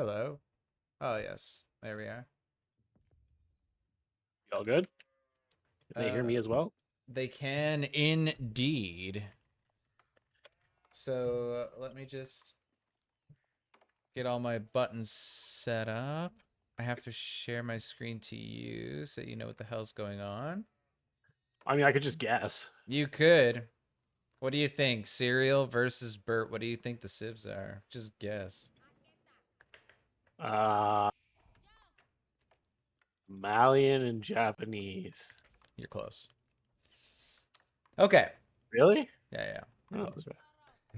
Hello. Oh, yes. There we are. All good? Can they hear Uh, me as well? they can indeed. So let me just get all my buttons set up. I have to share my screen to you so you know what the hell's going on. I mean, I could just guess. You could. What do you think? Cereal versus Bert. What do you think the civs are? Just guess. Uh, Malian and Japanese. You're close. Okay. Really? Yeah, yeah. You're Oh, close. okay.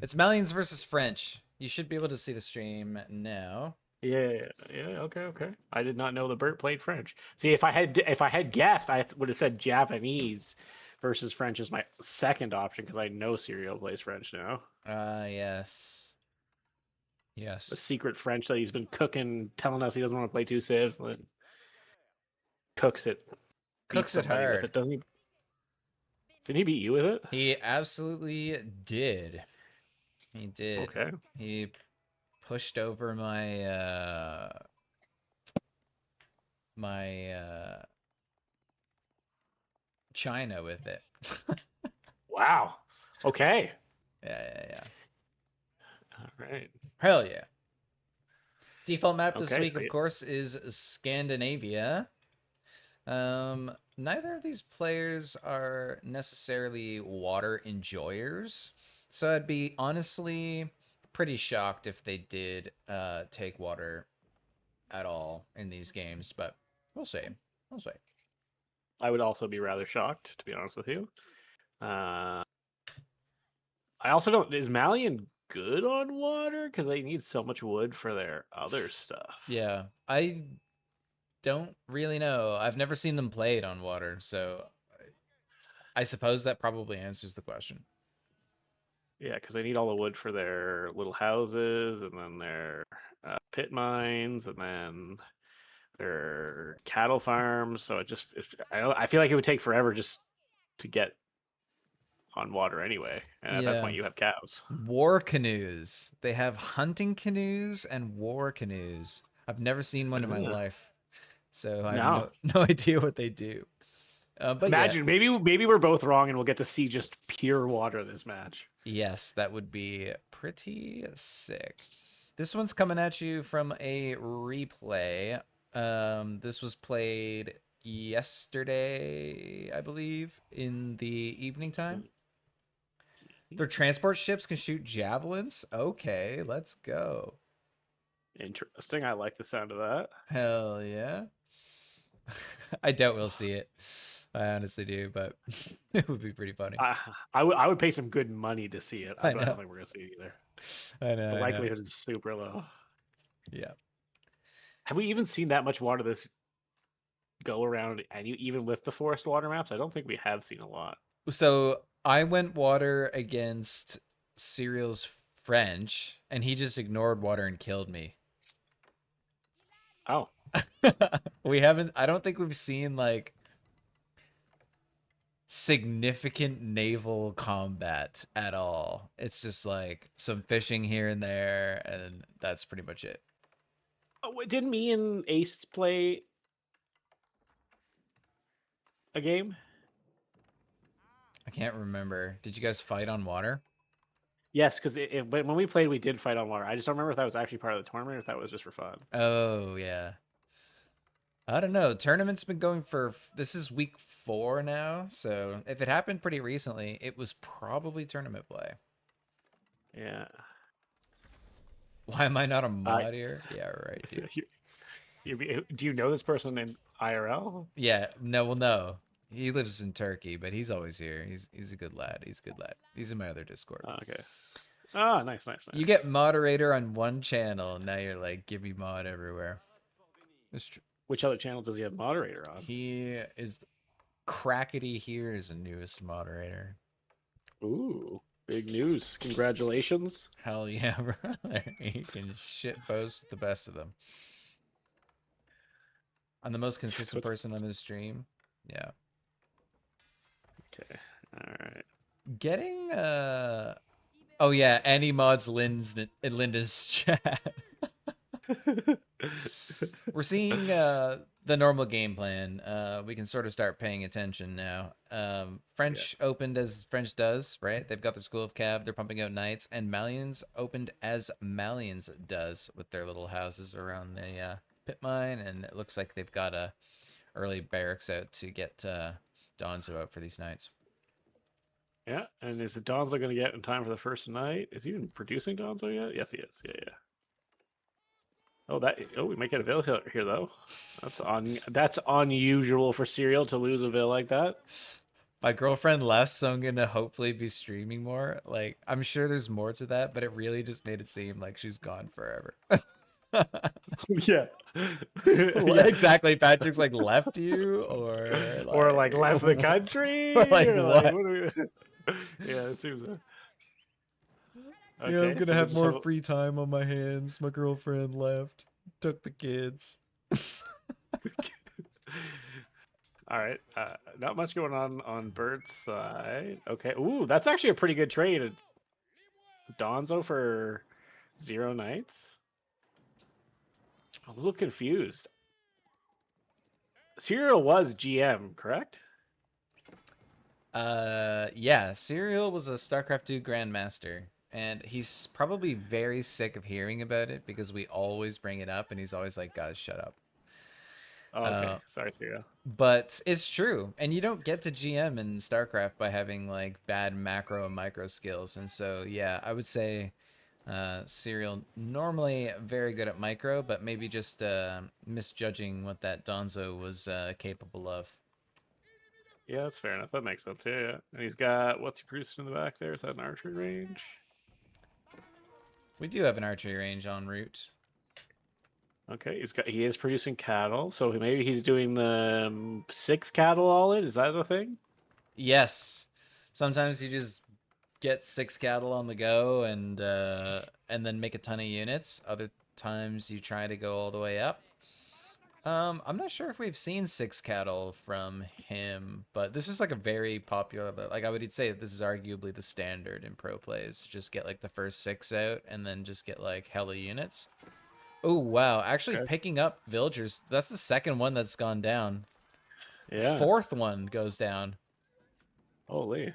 It's Malians versus French. You should be able to see the stream now. Yeah, yeah, okay, okay. I did not know the Bert played French. See, if I had guessed, I would have said Japanese versus French is my second option because I know Serial plays French now. Yes. The Yes. secret French that he's been cooking, telling us he doesn't want to play two civs, and then cooks it, beats Cooks it somebody with hard. it, doesn't he? Did he beat you with it? He absolutely did. He did. Okay. He pushed over my China with it. Wow. Okay. Yeah. All right. Hell yeah. Default map this Okay. week, So of course, is Scandinavia. Neither of these players are necessarily water enjoyers, so I'd be honestly pretty shocked if they did take water at all in these games, but we'll see. We'll see. I would also be rather shocked, to be honest with you. Uh, I also don't. Is Malian good on water? Because they need so much wood for their other stuff. Yeah, I don't really know. I've never seen them play it on water, so I suppose that probably answers the question. Yeah, because they need all the wood for their little houses, and then their pit mines, and then their cattle farms. So I feel like it would take forever just to get on water anyway. And at that Yeah. point, you have cows. War canoes. They have hunting canoes and war canoes. I've never seen one in my Yeah. life, so I have No, no idea what they do. But yeah, imagine maybe we're both wrong, and we'll get to see just pure water this match. yes, that would be pretty sick. This one's coming at you from a replay. This was played yesterday, I believe, in the evening time. Their transport ships can shoot javelins. Okay, let's go. Interesting. I like the sound of that. Hell yeah. I doubt we'll see it. I honestly do, but it would be pretty funny. I would pay some good money to see it, I but I don't know. think we're gonna see it either. I know. The I know. likelihood is super low. Yeah. Have we even seen that much water this go around? And even with the forest water maps, I don't think we have seen a lot. So I went water against Cyril's French, and he just ignored water and killed me. Oh, We haven't, I don't think we've seen like significant naval combat at all. It's just like some fishing here and there, and that's pretty much it. didn't me and Ace play a game? I can't remember. Did you guys fight on water? Yes, because when we played, we did fight on water. I just don't remember if that was actually part of the tournament or if that was just for fun. Oh, yeah. I don't know. Tournament's been going for, this is week 4 now. So if it happened pretty recently, it was probably tournament play. Yeah. Why am I not a Uh, mod here? Yeah, right, dude. do you know this person in IRL? Yeah, no, well, no. He lives in Turkey, but he's always here. He's a good lad. He's a good lad. He's in my other Discord. Oh, okay. Oh, nice, nice, You nice. get moderator on one channel, and now you're like, give me mod everywhere. It's true. Which other channel does he have moderator on? He is Crackety here is the newest moderator. Ooh, big news. Congratulations. Hell yeah, brother. He can shit post the best of them. I'm the most consistent person on this stream. Yeah. Okay. All right. Getting oh yeah, any mods Linda's chat. We're seeing the normal game plan. We can sort of start paying attention now. Yeah. French opened as French does, right? They've got the School of Cav. They're pumping out knights, and Malians opened as Malians does with their little houses around the pit mine, and it looks like they've got a early barracks out to get Donzo out for these knights. Yeah, and is the Donzo going to get in time for the first night? Is he even producing Donzo yet? Yes, he is. Yeah, yeah. Oh, we might get a Ville here though. That's unusual for Serial to lose a Ville like that. My girlfriend left, so I'm gonna hopefully be streaming more. Like, I'm sure there's more to that, but it really just made it seem like she's gone forever. Yeah. Yeah. Exactly. Patrick's like left you, or Or like like, left the or country, like or like what? what are we... Yeah, it seems Yeah, I'm okay. gonna So we have just have more free time on my hands. My girlfriend left, took the kids. all right. Not much going on Bert's side. Okay. Ooh, that's actually a pretty good trade. Donzo for 0 knights. I'm a little confused. Serial was GM, correct? Yeah, Serial was a StarCraft 2 Grandmaster, and he's probably very sick of hearing about it because we always bring it up, and he's always like, "Guys, shut up." Oh, okay. Uh, Sorry, Serial. but it's true, and you don't get to GM in StarCraft by having like bad macro and micro skills, and so yeah, I would say Serial normally very good at micro, but maybe just misjudging what that Donzo was capable of. Yeah, that's fair enough. That makes sense. Yeah, yeah. And he's got what's he producing in the back there? Is that an archery range? We do have an archery range en route. Okay, he is producing cattle, so maybe he's doing the 6 cattle all in. Is that a thing? Yes, sometimes you just get 6 cattle on the go and then make a ton of units. Other times you try to go all the way up. I'm not sure if we've seen 6 cattle from him, but this is like a very popular. Like I would say, this is arguably the standard in pro plays. Just get like the first 6 out, and then just get like hella units. Oh wow! Actually, Okay. picking up villagers. That's the second one that's gone down. Yeah. Fourth one goes down. Holy.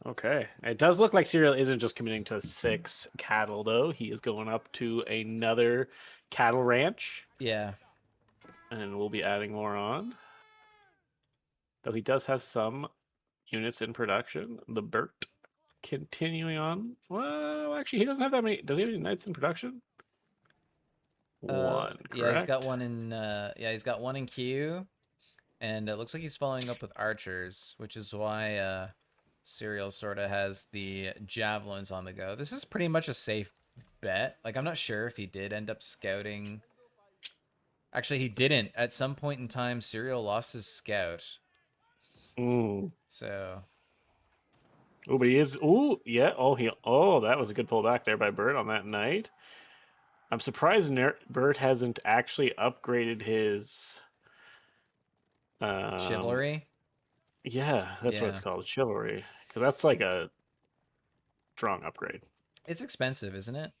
Okay. It does look like Serial isn't just committing to 6 cattle though. He is going up to another cattle ranch, Yeah. and we'll be adding more on. Though he does have some units in production. The Bert continuing on. Well, actually, he doesn't have that many. Does he have any knights in production? One, Yeah, he's got correct? one in he's got one in queue, and it looks like he's following up with archers, which is why Serial sort of has the javelins on the go. This is pretty much a safe bet. Like I'm not sure if he did end up scouting. Actually, he didn't. At some point in time, Serial lost his scout. Ooh. So, Oh, but he is. Ooh, yeah. Oh, that was a good pullback there by Bert on that night. I'm surprised Bert hasn't actually upgraded his. Um, chivalry? yeah, that's what it's Yeah. called, chivalry, because that's like a strong upgrade. It's expensive, isn't it?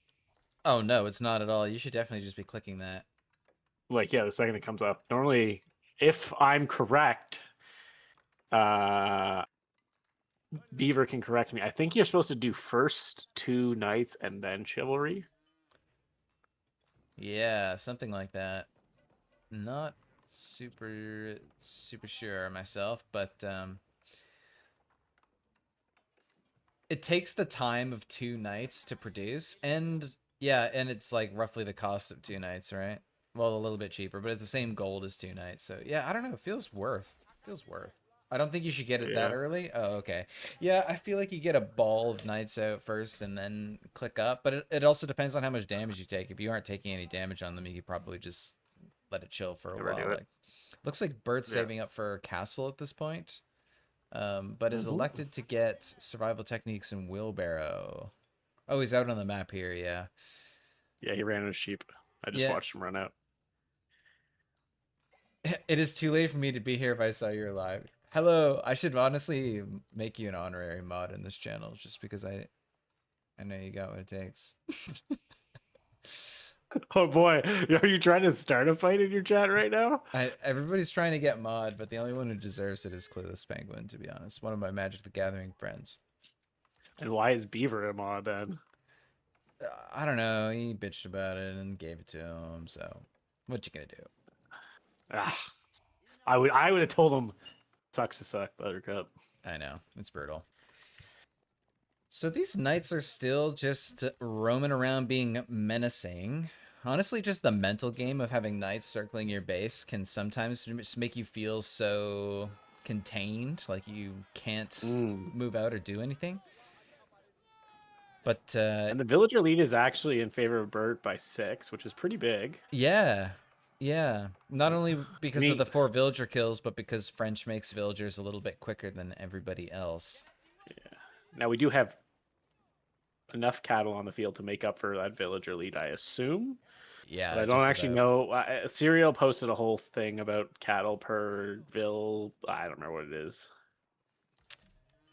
Oh no, it's not at all. You should definitely just be clicking that. Like, yeah, the second it comes up. Normally, if I'm correct, uh, Beaver can correct me. I think you're supposed to do first 2 knights and then chivalry. Yeah, something like that. Not super sure myself, but it takes the time of 2 nights to produce, and yeah, and it's like roughly the cost of 2 nights, right? Well, a little bit cheaper, but it's the same gold as 2 nights. So yeah, I don't know. It feels worth. Feels worth. I don't think you should get it that Yeah. early. Oh, okay. Yeah, I feel like you get a ball of knights out first and then click up, but it also depends on how much damage you take. If you aren't taking any damage on them, you could probably just let it chill for a Never while. do it. Like, looks like Bert's Yeah. saving up for castle at this point, but is Hmm. elected to get survival techniques and wheelbarrow. Oh, he's out on the map here. Yeah, Yeah, he ran his sheep. I just yeah. watched him run out. It is too late for me to be here if I saw you're live. Hello. I should honestly make you an honorary mod in this channel just because I know you got what it takes. Oh boy, are you trying to start a fight in your chat right now? Everybody's trying to get mod, but the only one who deserves it is Clueless Penguin, to be honest. One of my Magic the Gathering friends. And why is Beaver a mod then? I don't know. He bitched about it and gave it to him. So, what you gonna do? Ah, I would have told him sucks to suck, Buttercup. I know it's brutal. So these knights are still just roaming around being menacing. Honestly, just the mental game of having knights circling your base can sometimes just make you feel so contained, like you can't Mm. move out or do anything. But And the villager lead is actually in favor of Bert by 6, which is pretty big. yeah, yeah. Not only I because of mean, the 4 villager kills, but because French makes villagers a little bit quicker than everybody else. yeah. Now we do have enough cattle on the field to make up for that villager lead, I assume. But Yeah, I don't just actually about. know. Serial posted a whole thing about cattle per vill. I don't remember what it is.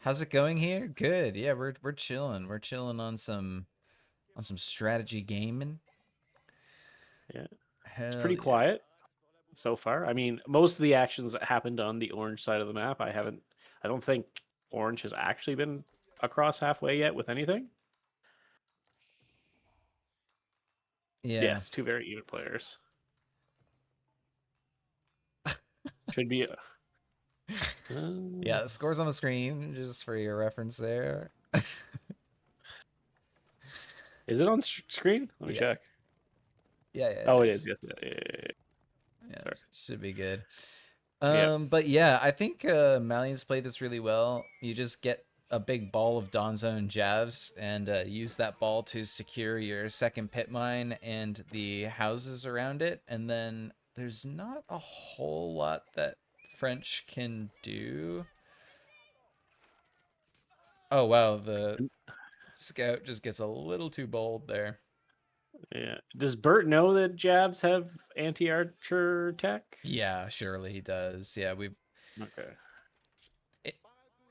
How's it going here? Good. Yeah, we're chilling. We're chilling on some strategy gaming. Yeah, it's Hell pretty yeah. quiet so far. I mean, most of the actions that happened on the orange side of the map, I haven't. I don't think orange has actually been across halfway yet with anything. Yeah. Yes, two very even players. Should be. Yeah, scores on the screen, just for your reference there. Is it on screen? Let me Yeah. check. Yeah, Oh, it is. it's Yes. Yeah. yeah, Sorry. should be good. Yeah. But yeah, I think Malian's played this really well. You just get a big ball of Donzone Javs and use that ball to secure your second pit mine and the houses around it, and then there's not a whole lot that French can do. Oh wow, the scout just gets a little too bold there. Yeah. Does Bert know that jabs have anti-archer tech? Yeah, surely he does. Yeah, Okay. it,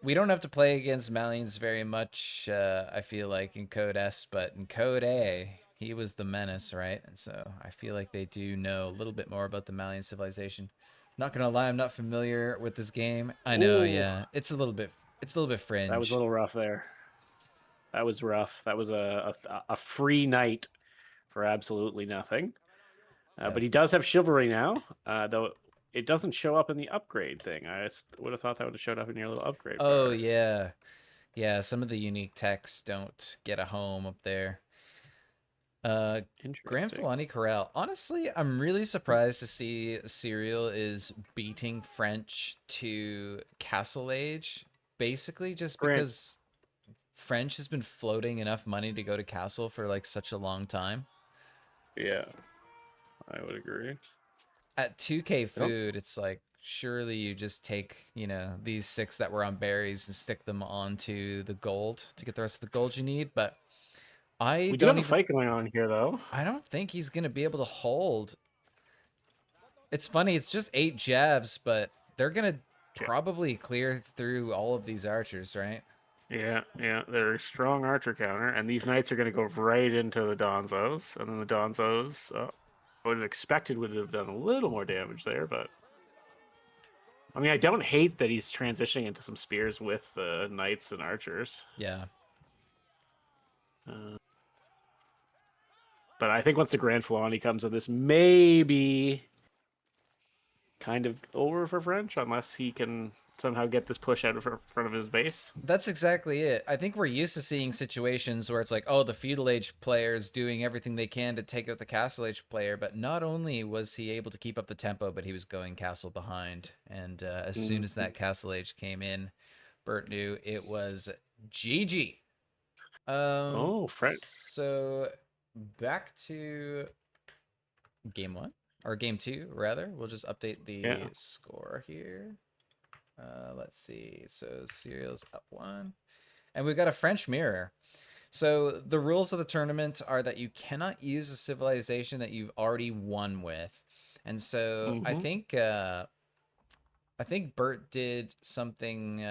we don't have to play against Malians very much. I feel like in Code S, but in Code A, he was the menace, right? And so I feel like they do know a little bit more about the Malian civilization. Not gonna lie, I'm not familiar with this game. I know, Ooh, yeah, it's a little bit that was a fringe. little rough there. That was rough. That was a free night for absolutely nothing. But he Def. does have chivalry now, though it doesn't show up in the upgrade thing. I just would have thought that would have showed up in your little upgrade Oh bar. yeah, yeah. Some of the unique techs don't get a home up there. Uh, Grand Interesting. Filani Corral. Honestly, I'm really surprised to see Serial is beating French to Castle Age. Basically, just Grant, because French has been floating enough money to go to Castle for like such a long time. yeah, I would agree. At 2K I don't. food, it's like surely you just take, these 6 that were on berries and stick them onto the gold to get the rest of the gold you need, but I We do don't have a even fight going on here, though. I don't think he's going to be able to hold. It's funny, it's just 8 jabs, but they're going to Yeah, probably clear through all of these archers, right? yeah. They're a strong archer counter, and these knights are going to go right into the Donzos, and then the Donzos. I would have expected would have done a little more damage there, but I mean, I don't hate that he's transitioning into some spears with the knights and archers. Yeah. Uh, but I think once the Grand Filani comes in, this may be kind of over for French, unless he can somehow get this push out of front of his base. That's exactly it. I think we're used to seeing situations where it's like, oh, the feudal age player's doing everything they can to take out the castle age player, but not only was he able to keep up the tempo, but he was going castle behind. And as soon as Mhm. that castle age came in, Bert knew it was GG. Oh, French. So back to game 1 or game 2 rather. We'll just update Yeah. the score here. Let's see. So Serial's up 1. And we've got a French mirror. So the rules of the tournament are that you cannot use a civilization that you've already won with. And so Hmm. I think Bert did something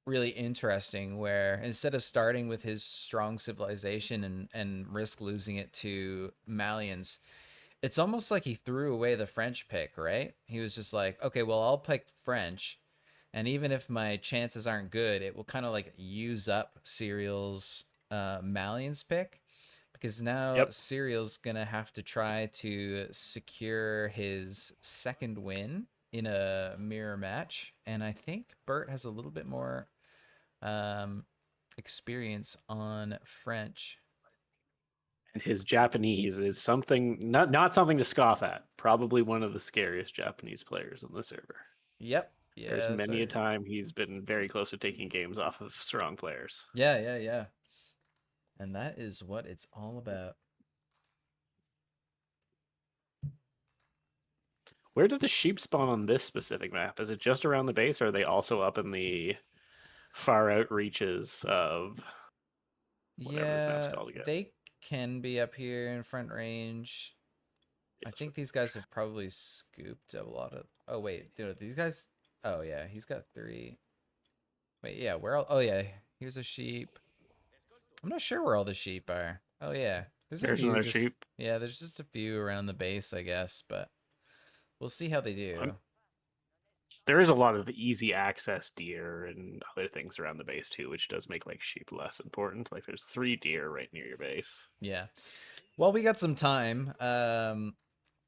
really interesting where instead of starting with his strong civilization and risk losing it to Malians, it's almost like he threw away the French pick, right? He was just like, okay, well, I'll pick French. And even if my chances aren't good, it will kind of like use up Serial's Malian's pick because now Yep. Serial's going to have to try to secure his second win in a mirror match. And I think Bert has a little bit more um, experience on French. And his Japanese is something not something to scoff at. Probably one of the scariest Japanese players on the server. Yep. There's Yes, many a sir. time he's been very close to taking games off of strong players. Yeah, yeah, yeah. And that is what it's all about. Where do the sheep spawn on this specific map? Is it just around the base, or are they also up in the far out reaches of whatever this map's Yeah, called again? they can be up here in front range. I Yes. think these guys have probably scooped a lot of. Oh wait, dude, these guys. Oh yeah, he's got three. Wait, yeah, where? All... Oh yeah, here's a sheep. I'm not sure where all the sheep are. Oh yeah, there's a There's few. another Just sheep. yeah, there's just a few around the base, I guess. But we'll see how they Um, do. there is a lot of easy access deer and other things around the base too, which does make like sheep less important. Like there's 3 deer right near your base. Yeah. Well, we got some time.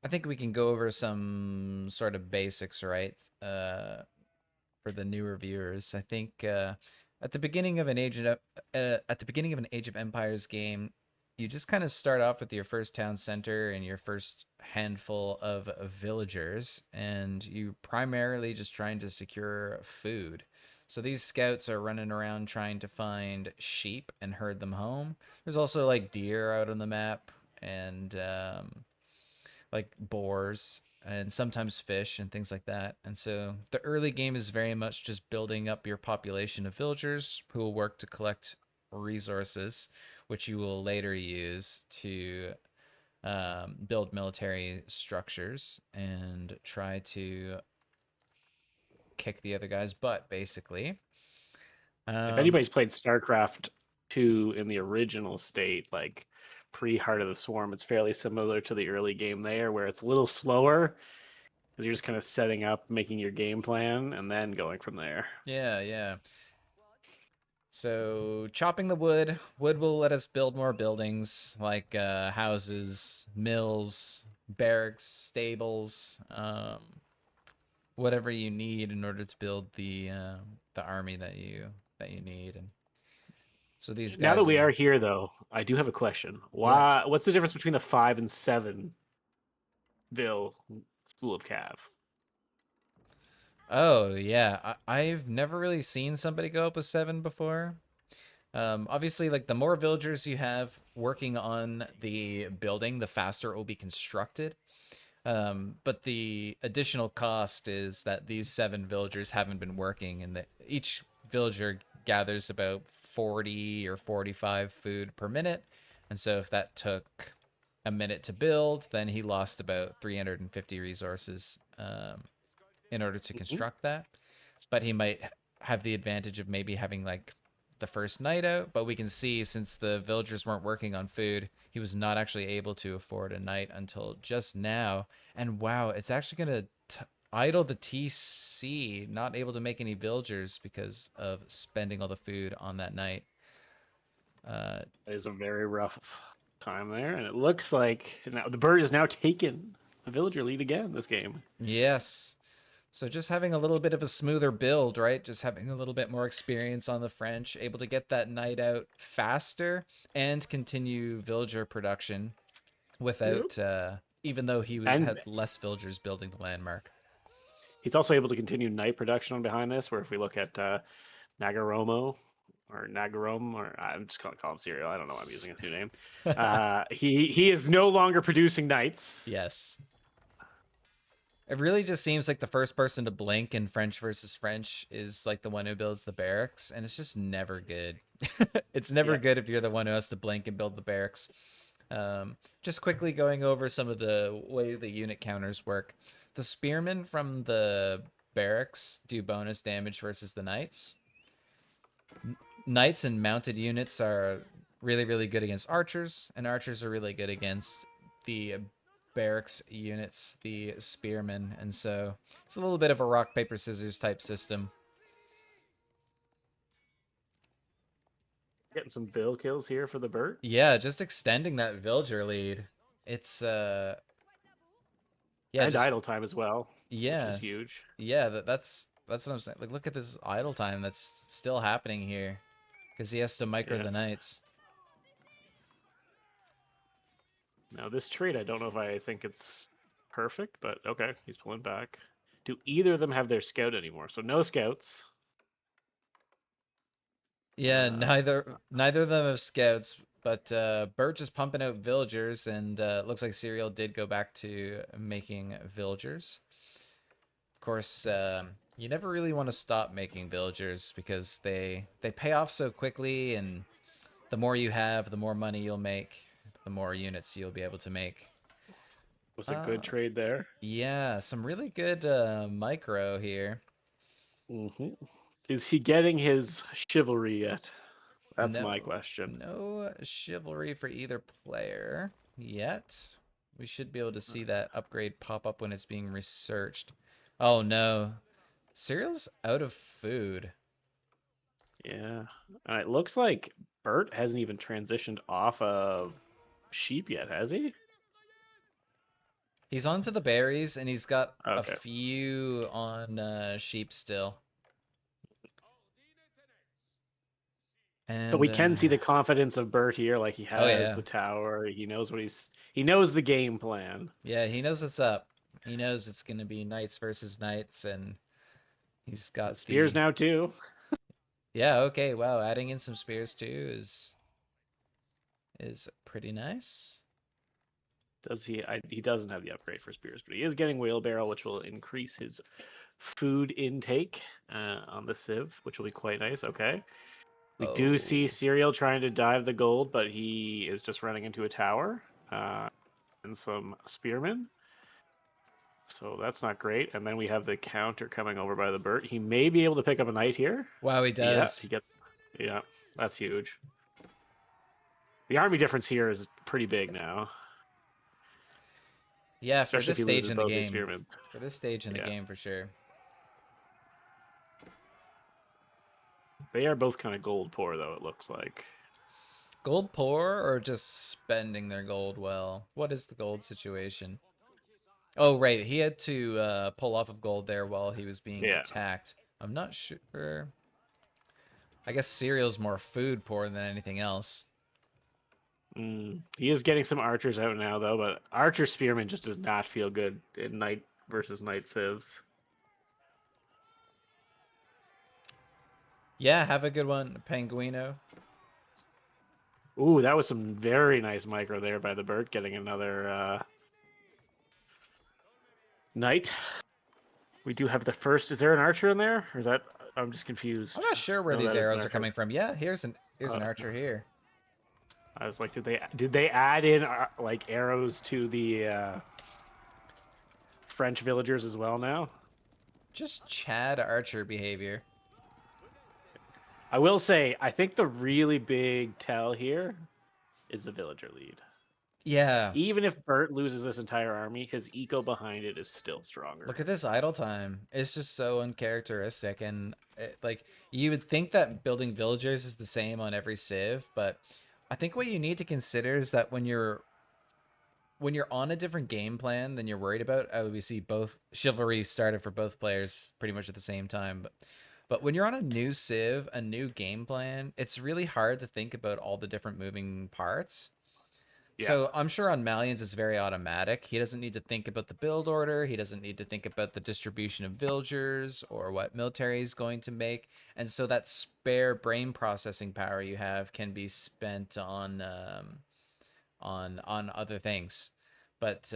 I think we can go over some sort of basics, right? For the newer viewers. I think at the beginning of an Age of Empires game, you just kind of start off with your first town center and your first handful of villagers, and you primarily just trying to secure food. So these scouts are running around trying to find sheep and herd them home. There's also like deer out on the map and like boars and sometimes fish and things like that. And so the early game is very much just building up your population of villagers who will work to collect resources, which you will later use to build military structures and try to kick the other guy's butt, basically. If Um, anybody's played StarCraft 2 in the original state, like pre Heart of the Swarm, it's fairly similar to the early game there, where it's a little slower because you're just kind of setting up, making your game plan, and then going from there. yeah, yeah. So chopping the wood, wood will let us build more buildings like houses, mills, barracks, stables, whatever you need in order to build the army that you need. And so these Now that guys we are are here, though, I do have a question. yeah. Why? What's the difference between the 5 and 7 Ville School of Cav? Oh yeah, I've never really seen somebody go up with seven before. Obviously, like the more villagers you have working on the building, the faster it will be constructed. But the additional cost is that these seven villagers haven't been working, and that each villager gathers about 40 or 45 food per minute. And so, if that took a minute to build, then he lost about 350 resources in order to Mhm. construct that. But he might have the advantage of maybe having like the first night out. But we can see since the villagers weren't working on food, he was not actually able to afford a night until just now. And wow, it's actually going to idle the TC, not able to make any villagers because of spending all the food on that night. Uh, It is a very rough time there, and it looks like now the bird is now taken the villager lead again this game. yes. So just having a little bit of a smoother build, right? Just having a little bit more experience on the French, able to get that night out faster and continue villager production Yep. without even though he was And had less villagers building the landmark. he's also able to continue night production on behind this, where if we look at Nagaromo or Nagarom, or I'm just gonna call him Serial. I don't know why I'm using his new name. He is no longer producing nights. Yes. It really just seems like the first person to blink in French versus French is like the one who builds the barracks, and it's just never good. It's never Yeah, good if you're the one who has to blink and build the barracks. Just quickly going over some of the way the unit counters work. The spearmen from the barracks do bonus damage versus the knights. Knights and mounted units are really, really good against archers, and archers are really good against the barracks units, the spearmen, and so it's a little bit of a rock, paper, scissors type system. Getting some bill kills here for the Bert. Yeah, just extending that villager lead. It's yeah, And just idle time as well, which is yeah, huge. yeah. That's what I'm saying. Like, look at this idle time that's still happening here, because he has to micro Yeah. the knights. Now this trade, I don't know if I think it's perfect, but okay, he's pulling back. Do either of them have their scout anymore? So no scouts. Yeah, Uh, neither of them have scouts, but Bert is pumping out villagers, and looks like Serial did go back to making villagers. Of course, you never really want to stop making villagers because they pay off so quickly, and the more you have, the more money you'll make, the more units you'll be able to make. was a good Uh, trade there. yeah, some really good micro here. hmm Is he getting his chivalry yet? That's my No, question. no chivalry for either player yet. We should be able to see that upgrade pop up when it's being researched. Oh no, Cereal's out of food. Yeah. It looks like Bert hasn't even transitioned off of sheep yet, has he? He's onto the berries, and he's got a Okay. few on sheep still. But And we can see the confidence of Bert here. Like he oh has yeah, the tower. He knows the game plan. yeah, he knows what's up. He knows it's gonna be knights versus knights, and he's The got spears the now too. yeah. Okay, wow, adding in some spears too is pretty nice. Does he? He doesn't have the upgrade for spears, but he is getting wheelbarrow, which will increase his food intake on the Civ, which will be quite nice. Okay. We do see Oh. Serial trying to dive the gold, but he is just running into a tower and some spearmen. So that's not great. And then we have the counter coming over by the Bert. He may be able to pick up a knight here. Wow, he Yeah, does. he gets. Yeah, that's huge. The army difference here is pretty big now, Yeah, for especially if this he stage loses in the both his game. spearmen. For this stage in the Yeah, game, for sure. they are both kind of gold poor though. It looks like. Gold poor or just spending their gold well? What is the gold situation? Oh, right. He had to pull off of gold there while he was being Yeah. attacked. I'm not sure. I guess cereal's more food poor than anything else. He is getting some archers out now though, but archer spearman just does not feel good in knight versus knight civs. Yeah, have a good one, Penguino. Ooh, that was some very nice micro there by the Bert, getting another knight. We do have the first. Is there an archer in there? Or is that? I'm just I'm confused. not sure where No, these that is an arrows are archer. coming from. Yeah, here's an Uh, archer here. I was like, did they add in like arrows to the French villagers as well now? Just Chad Archer behavior. I will say, I think the really big tell here is the villager lead. Yeah. Even if Bert loses this entire army, his eco behind it is still Look stronger. at this idle time. It's just so uncharacteristic, and like you would think that building villagers is the same on every civ, but I think what you need to consider is that when you're on a different game plan than you're worried about, we see both chivalry started for both players pretty much at the same time, but when you're on a new civ, a new game plan, it's really hard to think about all the different moving parts. Yeah. So I'm sure on Malians it's very automatic. He doesn't need to think about the build order. He doesn't need to think about the distribution of villagers or what military is going to make. And so that spare brain processing power you have can be spent on other things. But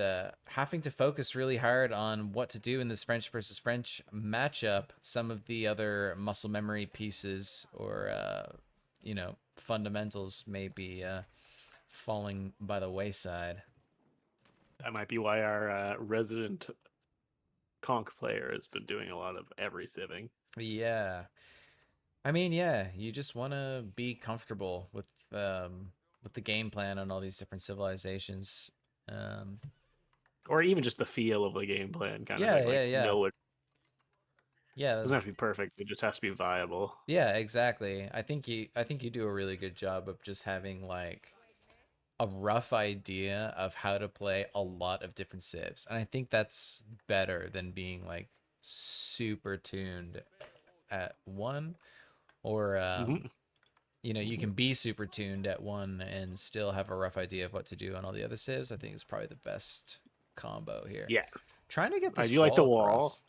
having to focus really hard on what to do in this French versus French matchup, some of the other muscle memory pieces or fundamentals may be falling by the wayside. That might be why our resident conch player has been doing a lot of every civing. Yeah. I mean, yeah, you just want to be comfortable with the game plan on all these different civilizations. Um, Or even just the feel of the game plan kind of yeah, thing. yeah, Like, yeah, know it yeah, doesn't have to be perfect. It just has to be viable. yeah, exactly. I think you do a really good job of just having like a rough idea of how to play a lot of different civs, and I think that's better than being like super tuned at one, or Hmm. you know, you can be super tuned at one and still have a rough idea of what to do on all the other civs. I think is probably the best combo here. Yeah, Trying to get I this do like the wall wall. across.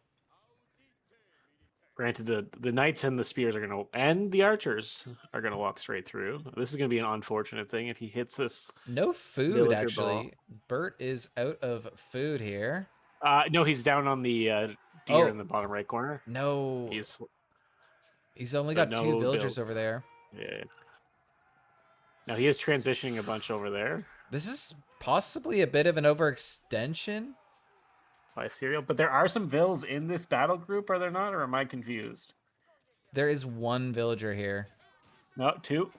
Granted, the knights and the spears are gonna, and the archers are gonna walk straight through. This is gonna be an unfortunate thing if he hits this No food, villager ball. actually. Bert is out of food here. No, he's down on the deer in Oh, the bottom right corner. no. He's He's only but got two no villagers build. over there. Yeah. Now he is transitioning a bunch over there This is possibly a bit of an overextension. by cereal, but there are some vills in this battle group, are there not? Or am I confused? There is one villager here. No, two.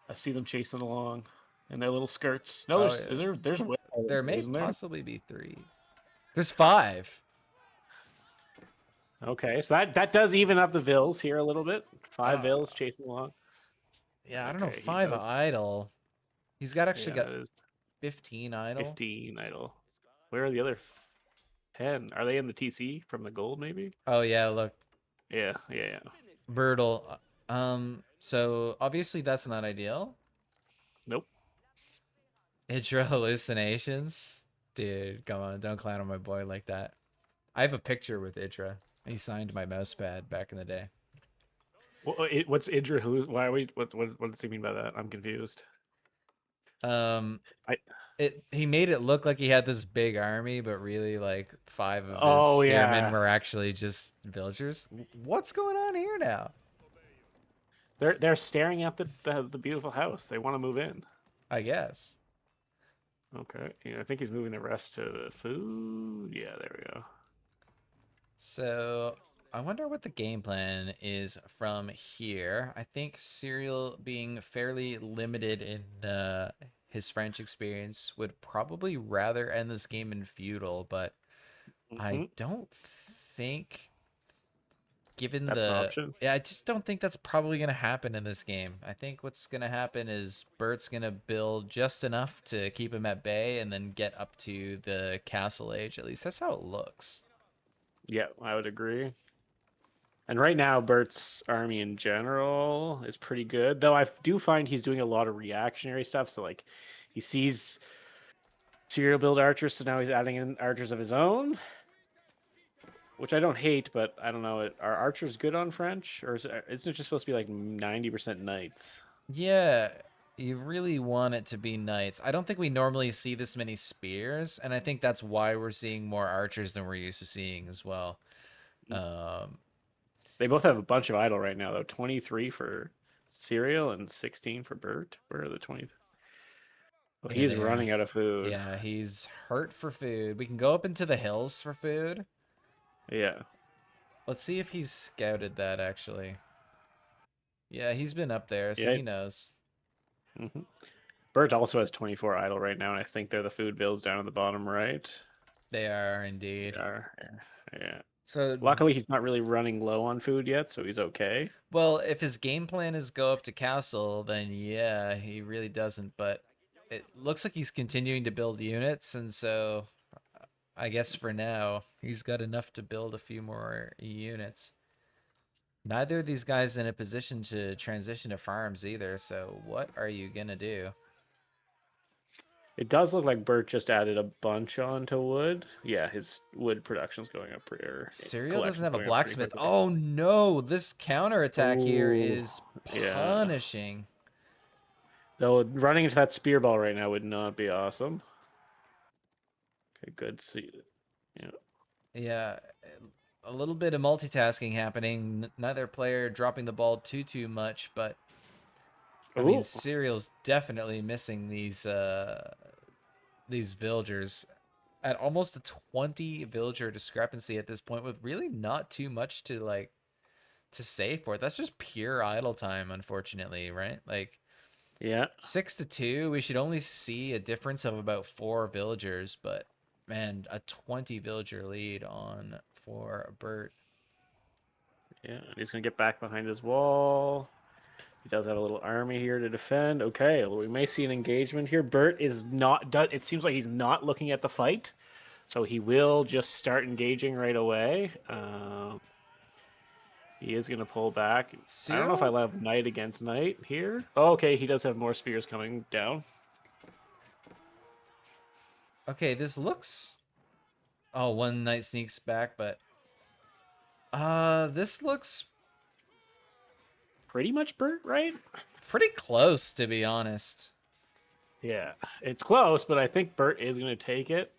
I see them chasing along in their little skirts. No, Oh, there's is there there's way more than there two, may isn't there? possibly be three. There's five. Okay, so that does even up the vills here a little bit. Five Uh, vills chasing along. yeah, I don't know. Okay, he Five does. idle. He's got actually Yeah, got that is 15 idle. 15 idle. Where are the other 10? Are they in the TC from the gold maybe? Oh yeah, look, Yeah, yeah, yeah. brutal. So obviously that's not ideal. Nope. Hydra hallucinations. Dude, come on, don't clown on my boy like that. I have a picture with Idra. He signed my mouse pad back in the day. What's Idra? Who's why are we? What does he mean by that? I'm confused. Um, I. he made it look like he had this big army, but really like five of his Oh spearmen yeah. were actually just villagers. What's going on here now? They're staring at the beautiful house. They want to move in. I guess. Okay. Yeah, I think he's moving the rest to the food. Yeah, there we go. So I wonder what the game plan is from here. I think Serial being fairly limited in his French experience would probably rather end this game in feudal, but I Hmm. don't think, given That's an the, option. yeah, I just don't think that's probably gonna happen in this game. I think what's gonna happen is Bert's gonna build just enough to keep him at bay and then get up to the castle age. At least that's how it looks. Yeah, I would agree. And right now, Bert's army in general is pretty good, though I do find he's doing a lot of reactionary stuff. So like, he sees serial build archers, so now he's adding in archers of his own, which I don't hate, but I don't know. Are archers good on French, or isn't it just supposed to be like 90% knights? Yeah, you really want it to be knights. I don't think we normally see this many spears, and I think that's why we're seeing more archers than we're used to seeing as well. Um, They both have a bunch of idle right now, though. 23 for Serial and 16 for Bert. Where are the 20? Oh, yeah, he's there. running out of food. Yeah, he's hurt for food. We can go up into the hills for food. Yeah. Let's see if he's scouted that actually. Yeah, he's been up there, so Yeah. he knows. Hmm. Bert also has 24 idle right now, and I think they're the food bills down at the bottom right. They are They indeed. are. Yeah. So, Luckily, he's not really running low on food yet, so he's okay. well, if his game plan is go up to castle, then yeah, he really doesn't. But it looks like he's continuing to build units, and so I guess for now he's got enough to build a few more units. Neither of these guys in a position to transition to farms either. So what are you gonna do? It does look like Bert just added a bunch onto wood. Yeah, his wood production's going up, or Serial doesn't collection's have a going up pretty blacksmith. quickly. Oh no, this counterattack here Oh, is yeah. punishing. Though running into that spear ball right now would not be awesome. Okay, good. See, yeah. Yeah, a little bit of multitasking happening. Neither player dropping the ball too much, but I mean, Oh, Serial's definitely missing these villagers at almost a 20 villager discrepancy at this point, with really not too much to like to save for it. That's just pure idle time, unfortunately, right? Like Yeah. 6-2, we should only see a difference of about 4 villagers, but man, a 20 villager lead on for Bert. Yeah, and he's gonna get back behind his wall. He does have a little army here to defend. Okay, well, we may see an engagement here. Bert is not. It seems like he's not looking at the fight, so he will just start engaging right away. He is gonna pull back. I don't know if I Cyril? have knight against knight here. Oh, okay, he does have more spears coming down. Okay, this looks. Oh, one knight sneaks back, but this looks Pretty much Bert, right? pretty close, to be honest. Yeah, it's close, but I think Bert is gonna take it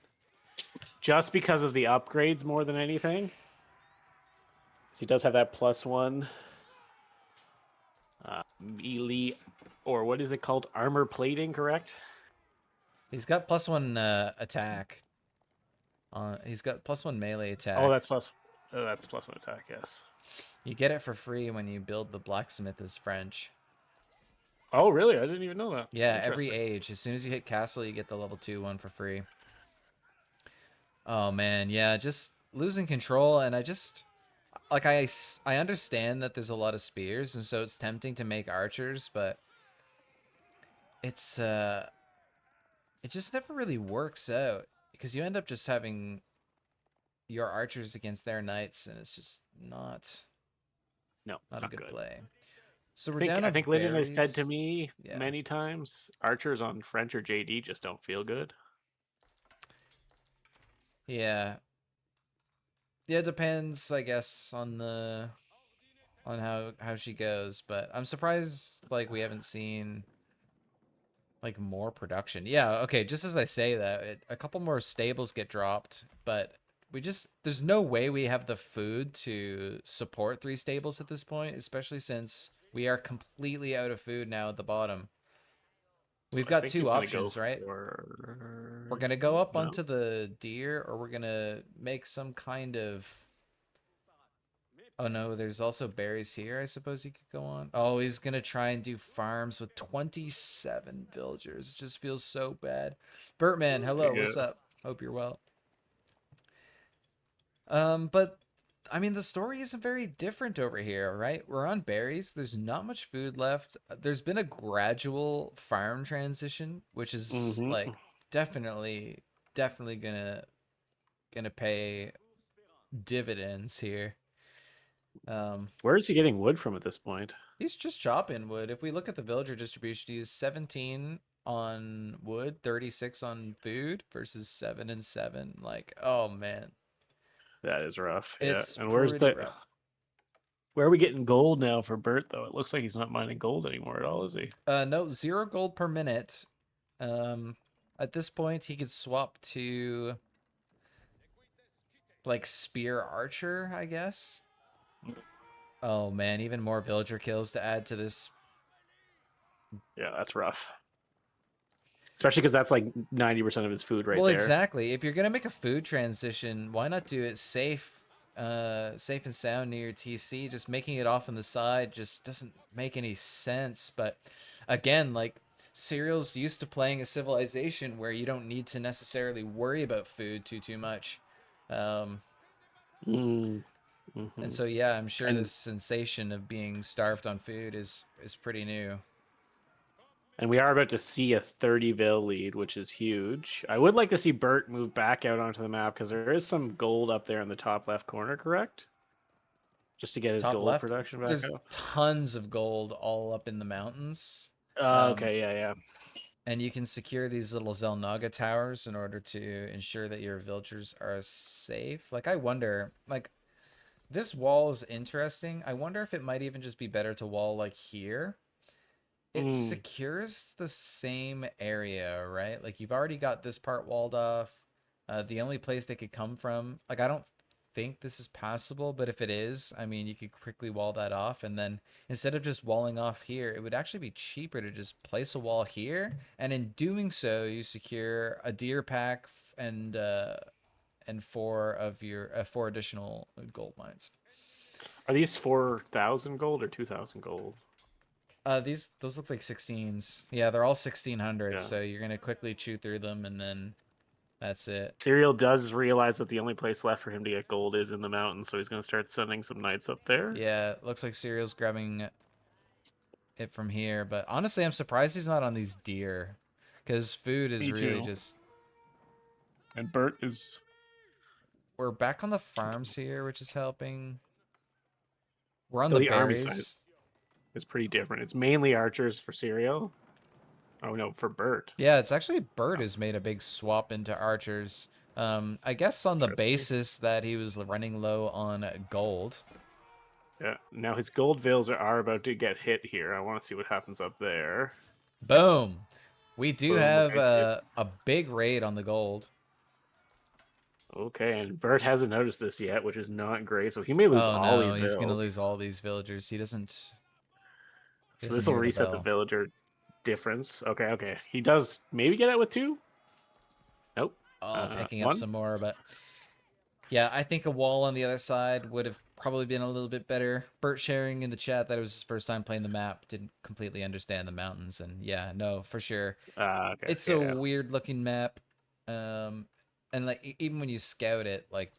just because of the upgrades more than anything. So he does have that +1 melee, or what is it called? Armor plating, correct? He's got +1 attack. He's got +1 melee Oh, attack. that's +1 attack. Yes. You get it for free when you build the blacksmith as French. Oh, really? I didn't even know that. Yeah, every Interesting. age. As soon as you hit castle, you get the level 2 one for free. Oh man, yeah, just losing control, and I just like I understand that there's a lot of spears, and so it's tempting to make archers, but it's it just never really works out because you end up just having your archers against their knights, and it's just No, not a not good good. play. So I we're think down I to think Lyndon has said to berries. me Yeah. many times, archers on French or JD just don't feel good. Yeah. Yeah, it depends, I guess, on the on how she goes, but I'm surprised like we haven't seen like more production. Yeah, okay, just as I say that, a couple more stables get dropped, but we just there's no way we have the food to support 3 stables at this point, especially since we are completely out of food now at the bottom. So We've I got think he's 2 gonna go options, right? We're for going to go oh up no. onto the deer, or we're going to make some kind of. Oh no, there's also berries here. I suppose he could go on. Oh, he's gonna try and do farms with 27 villagers. It just feels so bad. Bertman, hello, Yeah. what's up? Hope you're well. But I mean, the story isn't very different over here, right? We're on berries. There's not much food left. There's been a gradual farm transition, which is Mm-hmm. like definitely, definitely gonna pay dividends here. Um, Where is he getting wood from at this point? He's just chopping wood. If we look at the villager distribution, he's 17 on wood, 36 on food versus 7 and 7. Like, oh man, That is rough. Yeah. it's And pretty rough. where are we getting gold now for Bert though? It looks like he's not mining gold anymore at all, is he? No, 0 gold per minute. Um, at this point, he could swap to like spear archer, I guess. Oh man, even more villager kills to add to this. Yeah, that's rough. Especially because that's like 90% of his food right Well, there. exactly. If you're gonna make a food transition, why not do it safe, safe and sound near your TC? Just making it off on the side just doesn't make any sense. But again, like Serial's used to playing a civilization where you don't need to necessarily worry about food too much. Um, Mm. and Hmm. so yeah, I'm sure And this sensation of being starved on food is pretty new. and we are about to see a 30 vil lead, which is huge. I would like to see Bert move back out onto the map because there is some gold up there in the top left corner, correct? Just to get his Top gold left, production back there's up. tons of gold all up in the mountains. Okay, yeah, yeah. And you can secure these little Zelnaga towers in order to ensure that your villagers are safe. Like, I wonder, like, this wall is interesting. I wonder if it might even just be better to wall, like, here. It Mm, secures the same area, right? Like, you've already got this part walled off. The only place they could come from, like, I don't think this is passable, but if it is, I mean, you could quickly wall that off, and then instead of just walling off here, it would actually be cheaper to just place a wall here, and in doing so, you secure a deer pack and 4 of your 4 additional gold mines. Are these 4,000 gold or 2,000 gold? Those look like 16s. Yeah, they're all 1600s, Yeah. so you're gonna quickly chew through them, and then that's it. Serial does realize that the only place left for him to get gold is in the mountains, so he's going to start sending some knights up there. Yeah, looks like Serial's grabbing it from here, but honestly, I'm surprised he's not on these deer, because food is Me really too. just. And Bert is. We're back on the farms here, which is helping. We're on So the the army side berries. is pretty different. It's mainly archers for Serial. Oh no, for Bert. Yeah, it's actually Bird Oh, who's made a big swap into archers. I guess on the interesting. basis that he was running low on gold. Yeah. Now his gold veils are about to get hit here. I want to see what happens up there. Boom. We do Boom. have Okay. So, a big raid on the gold. okay, and Bert hasn't noticed this yet, which is not great. So he may lose Oh all no, these he's gonna veils. lose all these villagers. He So doesn't this will hear the reset the bell. villager difference. Okay, okay. He does maybe get it with two. Nope. Oh, picking up One. some more, but yeah, I think a wall on the other side would have probably been a little bit better. Bert sharing in the chat that it was his first time playing the map, didn't completely understand the mountains, and yeah, no, for sure. Okay. It's a Yeah. weird looking map. And like even when you scout it, like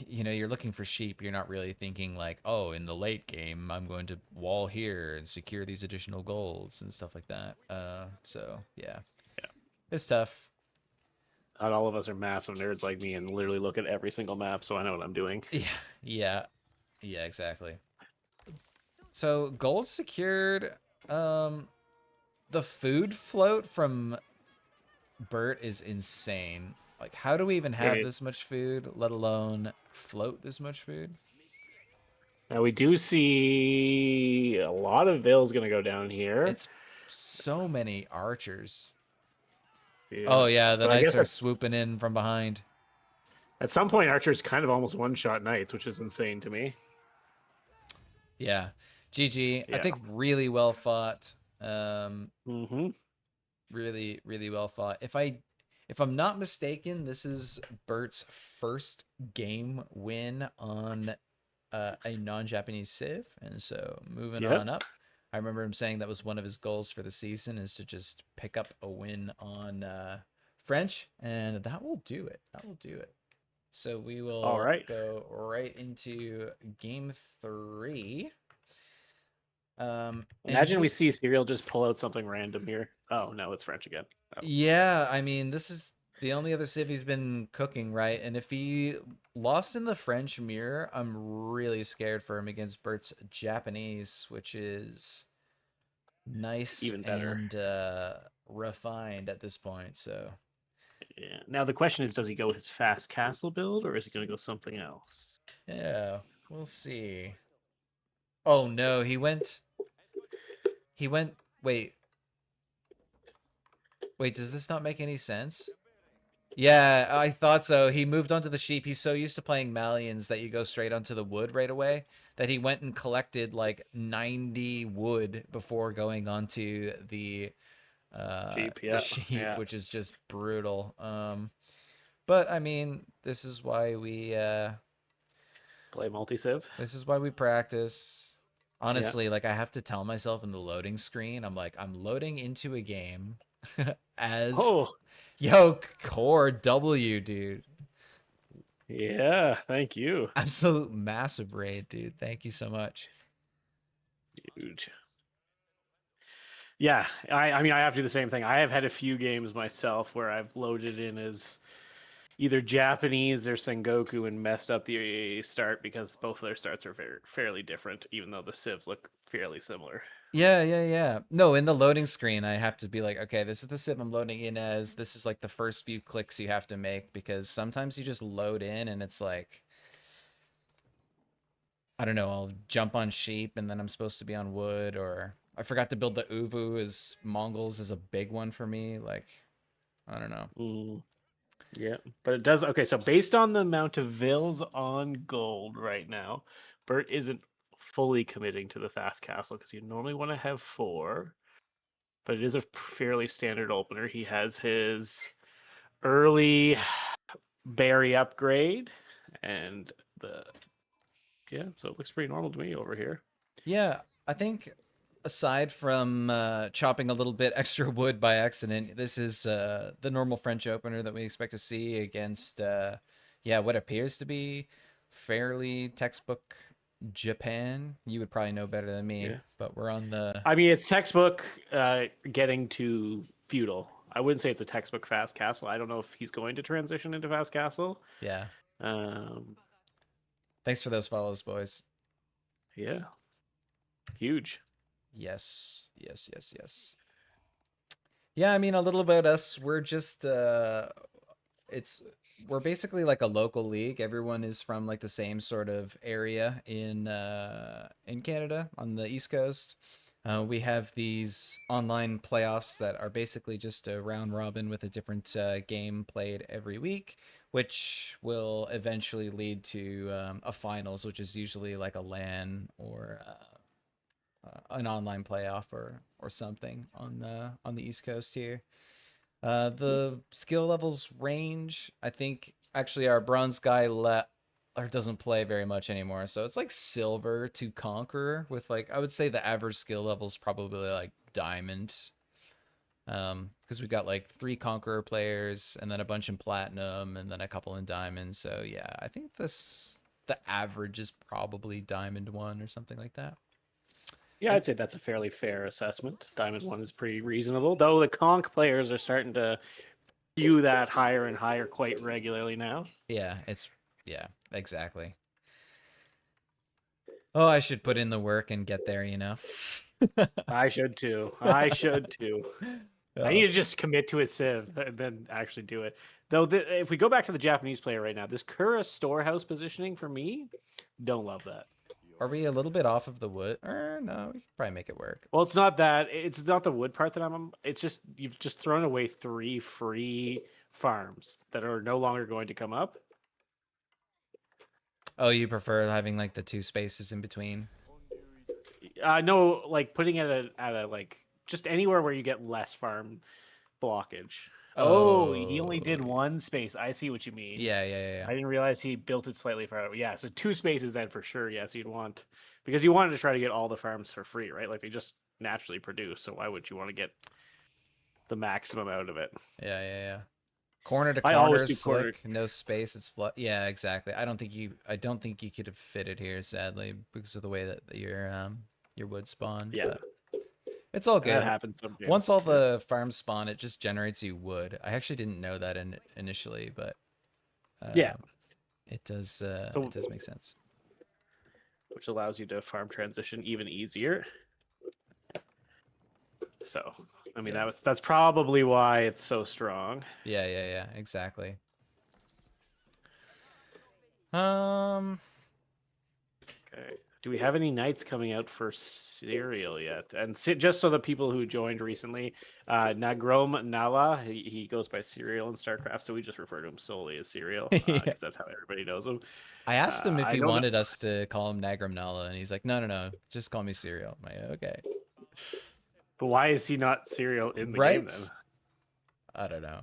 you're looking for sheep, you're not really thinking like, oh, in the late game I'm going to wall here and secure these additional golds and stuff like that. So yeah, Yeah. it's tough. Not all of us are massive nerds like me and literally look at every single map, so I know what I'm doing. Yeah, yeah, yeah, exactly. So gold secured. Um, the food float from Bert is insane. Like, how do we even have Okay. this much food, let alone float this much food? Now we do see a lot of veils gonna go down here. It's so many archers. Yeah. Oh yeah, the But I knights guess are swooping in from behind. at some point archers kind of almost one-shot knights, which is insane to me. Yeah, GG. I Yeah. think really well fought. Um, Mm-hmm. really, really well fought. If I'm not mistaken, this is Bert's first game win on a non-Japanese civ, and so moving on Yep. up. I remember him saying that was one of his goals for the season is to just pick up a win on French, and that will do it. That will do it. So we All will right. go right into game 3. And Imagine we he, see Serial just pull out something random here. Oh no, it's French again. Oh. yeah, I mean, this is the only other civ he's been cooking, right? And if he lost in the French mirror, I'm really scared for him against Bert's Japanese, which is nice Even better. and refined at this point. So Yeah. Now the question is, does he go his fast castle build or is he going to go something else? yeah, we'll see. Oh no, he went. He went. Wait. Does this not make any sense? Yeah, I thought so. He moved onto the sheep. He's so used to playing Malians that you go straight onto the wood right away that he went and collected like 90 wood before going onto Cheap. the Yeah. sheep, Yeah. which is just brutal. But I mean, Play multi-civ. this is why we practice. Yeah. Honestly, like I have to tell myself in the loading screen, I'm like, I'm loading into a game as Oh. yo core W, dude. Yeah. Thank you. Absolute massive raid, dude. Thank you so much. Huge. Yeah, I mean I have to do the same thing. I have had a few games myself where I've loaded in as either Japanese or Sengoku and messed up the start because both of their starts are fairly different, even though the civs look fairly similar. Yeah, yeah, yeah. No, in the loading screen, I have to be like, okay, this is the sim I'm loading in as. This is like the first few clicks you have to make because sometimes you just load in and it's like, I don't know, I'll jump on sheep and then I'm supposed to be on wood, or I forgot to build the uvu as Mongols is a big one for me. Like, I don't know. Mm, yeah, but it does. Okay, so based on the amount of vills on gold right now, Bert isn't fully committing to the fast castle because you normally want to have four, but it is a fairly standard opener. He has his early berry upgrade and the yeah, so it looks pretty normal to me over here. Yeah, I think aside from chopping a little bit extra wood by accident, this is the normal French opener that we expect to see against, yeah, what appears to be fairly textbook Japan. You would probably know better than me, Yeah, but we're on the, I mean it's textbook getting to feudal. I wouldn't say it's a textbook fast castle. I don't know if he's going to transition into fast castle. yeah. Um, Thanks for those follows, boys. yeah, huge. Yes, yes, yes, yes. Yeah, I mean a little about us. We're just it's we're basically like a local league. Everyone is from like the same sort of area in Canada on the East Coast. We have these online playoffs that are basically just a round robin with a different game played every week, which will eventually lead to a finals, which is usually like a LAN or an online playoff or something on the East Coast here. The skill levels range. I think actually our bronze guy or doesn't play very much anymore, so it's like silver to conqueror with like I would say the average skill level is probably like diamond. Because we got like 3 conqueror players and then a bunch in platinum and then a couple in diamond. So yeah, I think the average is probably diamond 1 or something like that. Yeah, And I'd say that's a fairly fair assessment. Diamond one is pretty reasonable, though the conch players are starting to view that higher and higher quite regularly now. yeah, yeah, exactly. Oh, I should put in the work and get there, you know. I should too. I should too. I Oh. need to just commit to a civ and then actually do it. Though, if we go back to the Japanese player right now, this Kura storehouse positioning for me, don't love that. Are we a little bit off of the wood? Or no, we can probably make it work. Well, it's not that. It's not the wood part that I'm. It's just you've just thrown away 3 free farms that are no longer going to come up. Oh, you prefer having like the 2 spaces in between? No, like putting it at a like just anywhere where you get less farm blockage. Oh, he only Oh, did 1 space. I see what you mean. yeah, yeah, yeah, yeah. I didn't realize he built it slightly far out. Yeah, so 2 spaces then for sure. Yes, you'd want because you wanted to try to get all the farms for free, right? Like they just naturally produce. So why would you want to get the maximum out of it? Yeah, yeah, yeah. Corner to I corner always is do quarter. slick, no space. It's yeah, exactly. I don't think you could have fitted here, sadly, because of the way that your wood spawned. Yeah, But it's all that good. happens some Once games. all Yeah, the farms spawn, it just generates you wood. I actually didn't know that initially, but yeah. um, it So does make sense. which allows you to farm transition even easier. So I mean Yeah, that's probably why it's so strong. yeah, yeah, yeah. Exactly. Um, Okay. Do we have any knights coming out for Serial yet? And just so the people who joined recently, Nagrom Nala, he goes by Serial in StarCraft, so we just refer to him solely as Serial yeah. because that's how everybody knows him. I asked him if I he don't know, wanted us to call him Nagram Nala, and he's like, no, no, no, just call me Cereal. I'm like, okay. but why is he not Serial in the game Right? then? I don't know.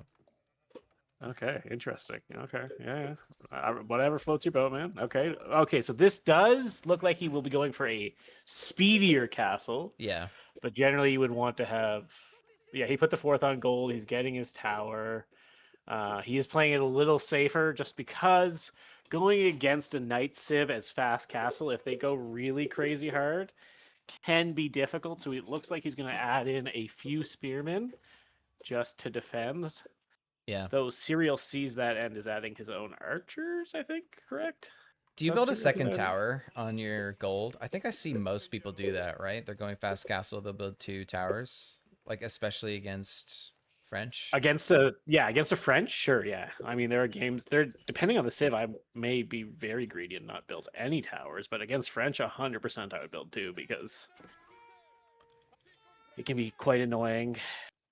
Okay, interesting. Okay, yeah, yeah. Whatever floats your boat, man. Okay, okay. So this does look like he will be going for a speedier castle. Yeah. But generally, you would want to have. Yeah, he put the 4th on gold. He's getting his tower. He is playing it a little safer just because going against a Knight Civ as fast castle, if they go really crazy hard, can be difficult. So it looks like he's going to add in a few spearmen just to defend. Yeah. Though Serial sees that and is adding his own archers, I think, correct? Do Is you that build a Serial who's second adding? tower on your gold? I think I see most people do that, right? They're going fast castle, they'll build 2 towers, like especially against French. Against a French, sure, yeah. I mean, there are games. There, depending on the civ, I may be very greedy and not build any towers, but against French, 100% I would build 2 because it can be quite annoying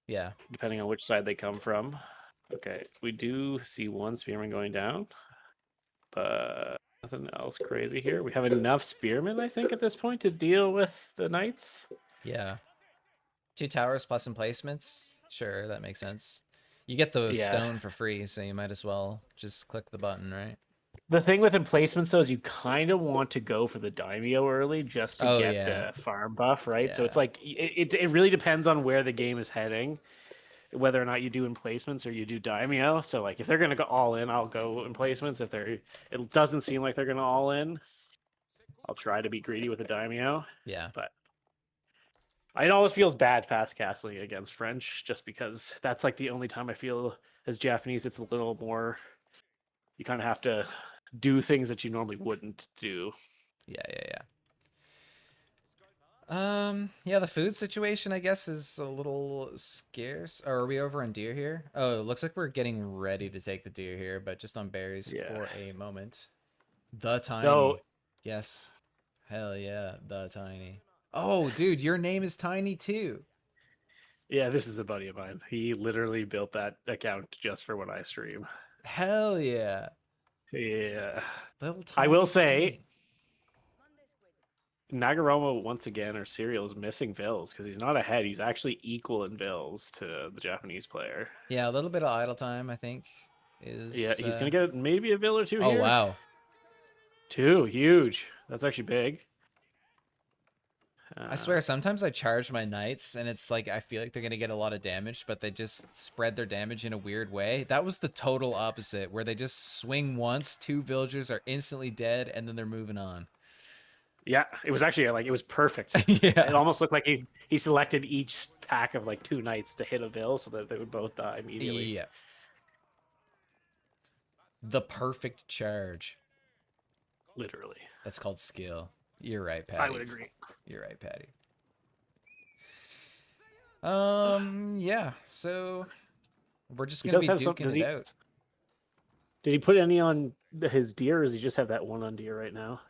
Yeah. depending on which side they come from. Okay, we do see 1 spearman going down, but nothing else crazy here. We have enough spearmen, I think, at this point to deal with the knights. Yeah. 2 towers plus emplacements. Sure, that makes sense. You get the Yeah, stone for free, so you might as well just click the button, right? The thing with emplacements though is you kind of want to go for the daimyo early just to Oh get yeah, the farm buff, right? So it's yeah, like it really depends on where the game is heading, whether or not you do emplacements or you do daimyo. So like if they're gonna go all in, I'll go emplacements. If they're it doesn't seem like they're gonna all in, I'll try to be greedy with a daimyo. yeah, But it always feels bad fast castling against French just because that's like the only time I feel as Japanese it's a little more you kind of have to do things that you normally wouldn't do. yeah, yeah, yeah. Yeah, the food situation, I guess, is a little scarce. Or are we over on deer here? Oh, it looks like we're getting ready to take the deer here, but just on berries Yeah. for a moment. The Though, Tiny. Yes. Hell yeah, the Tiny. Oh, dude, your name is Tiny too. yeah, this is a buddy of mine. He literally built that account just for when I stream. Hell yeah. Yeah. Little I will Tiny say, T. Nagaromo once again, or Serial, is missing bills because he's not ahead. He's actually equal in bills to the Japanese player. Yeah, a little bit of idle time, I think, Yeah, is he's gonna get maybe a bill or two oh here. wow. Two, huge. That's actually big. I Uh, swear, sometimes I charge my knights, and it's like I feel like they're gonna get a lot of damage, but they just spread their damage in a weird way. That was the total opposite, where they just swing once, two villagers are instantly dead, and then they're moving on. yeah, it was actually like it was perfect. It Yeah, almost looked like he selected each pack of like two knights to hit a bill so that they would both die immediately. yeah. The perfect charge. Literally, That's called skill. You're right, I would Patty. agree. You're right, Patty. Yeah. So we're just He gonna does be have some. duking Does it he? out. Did he put any on his deer, or does he just have that one on deer right now?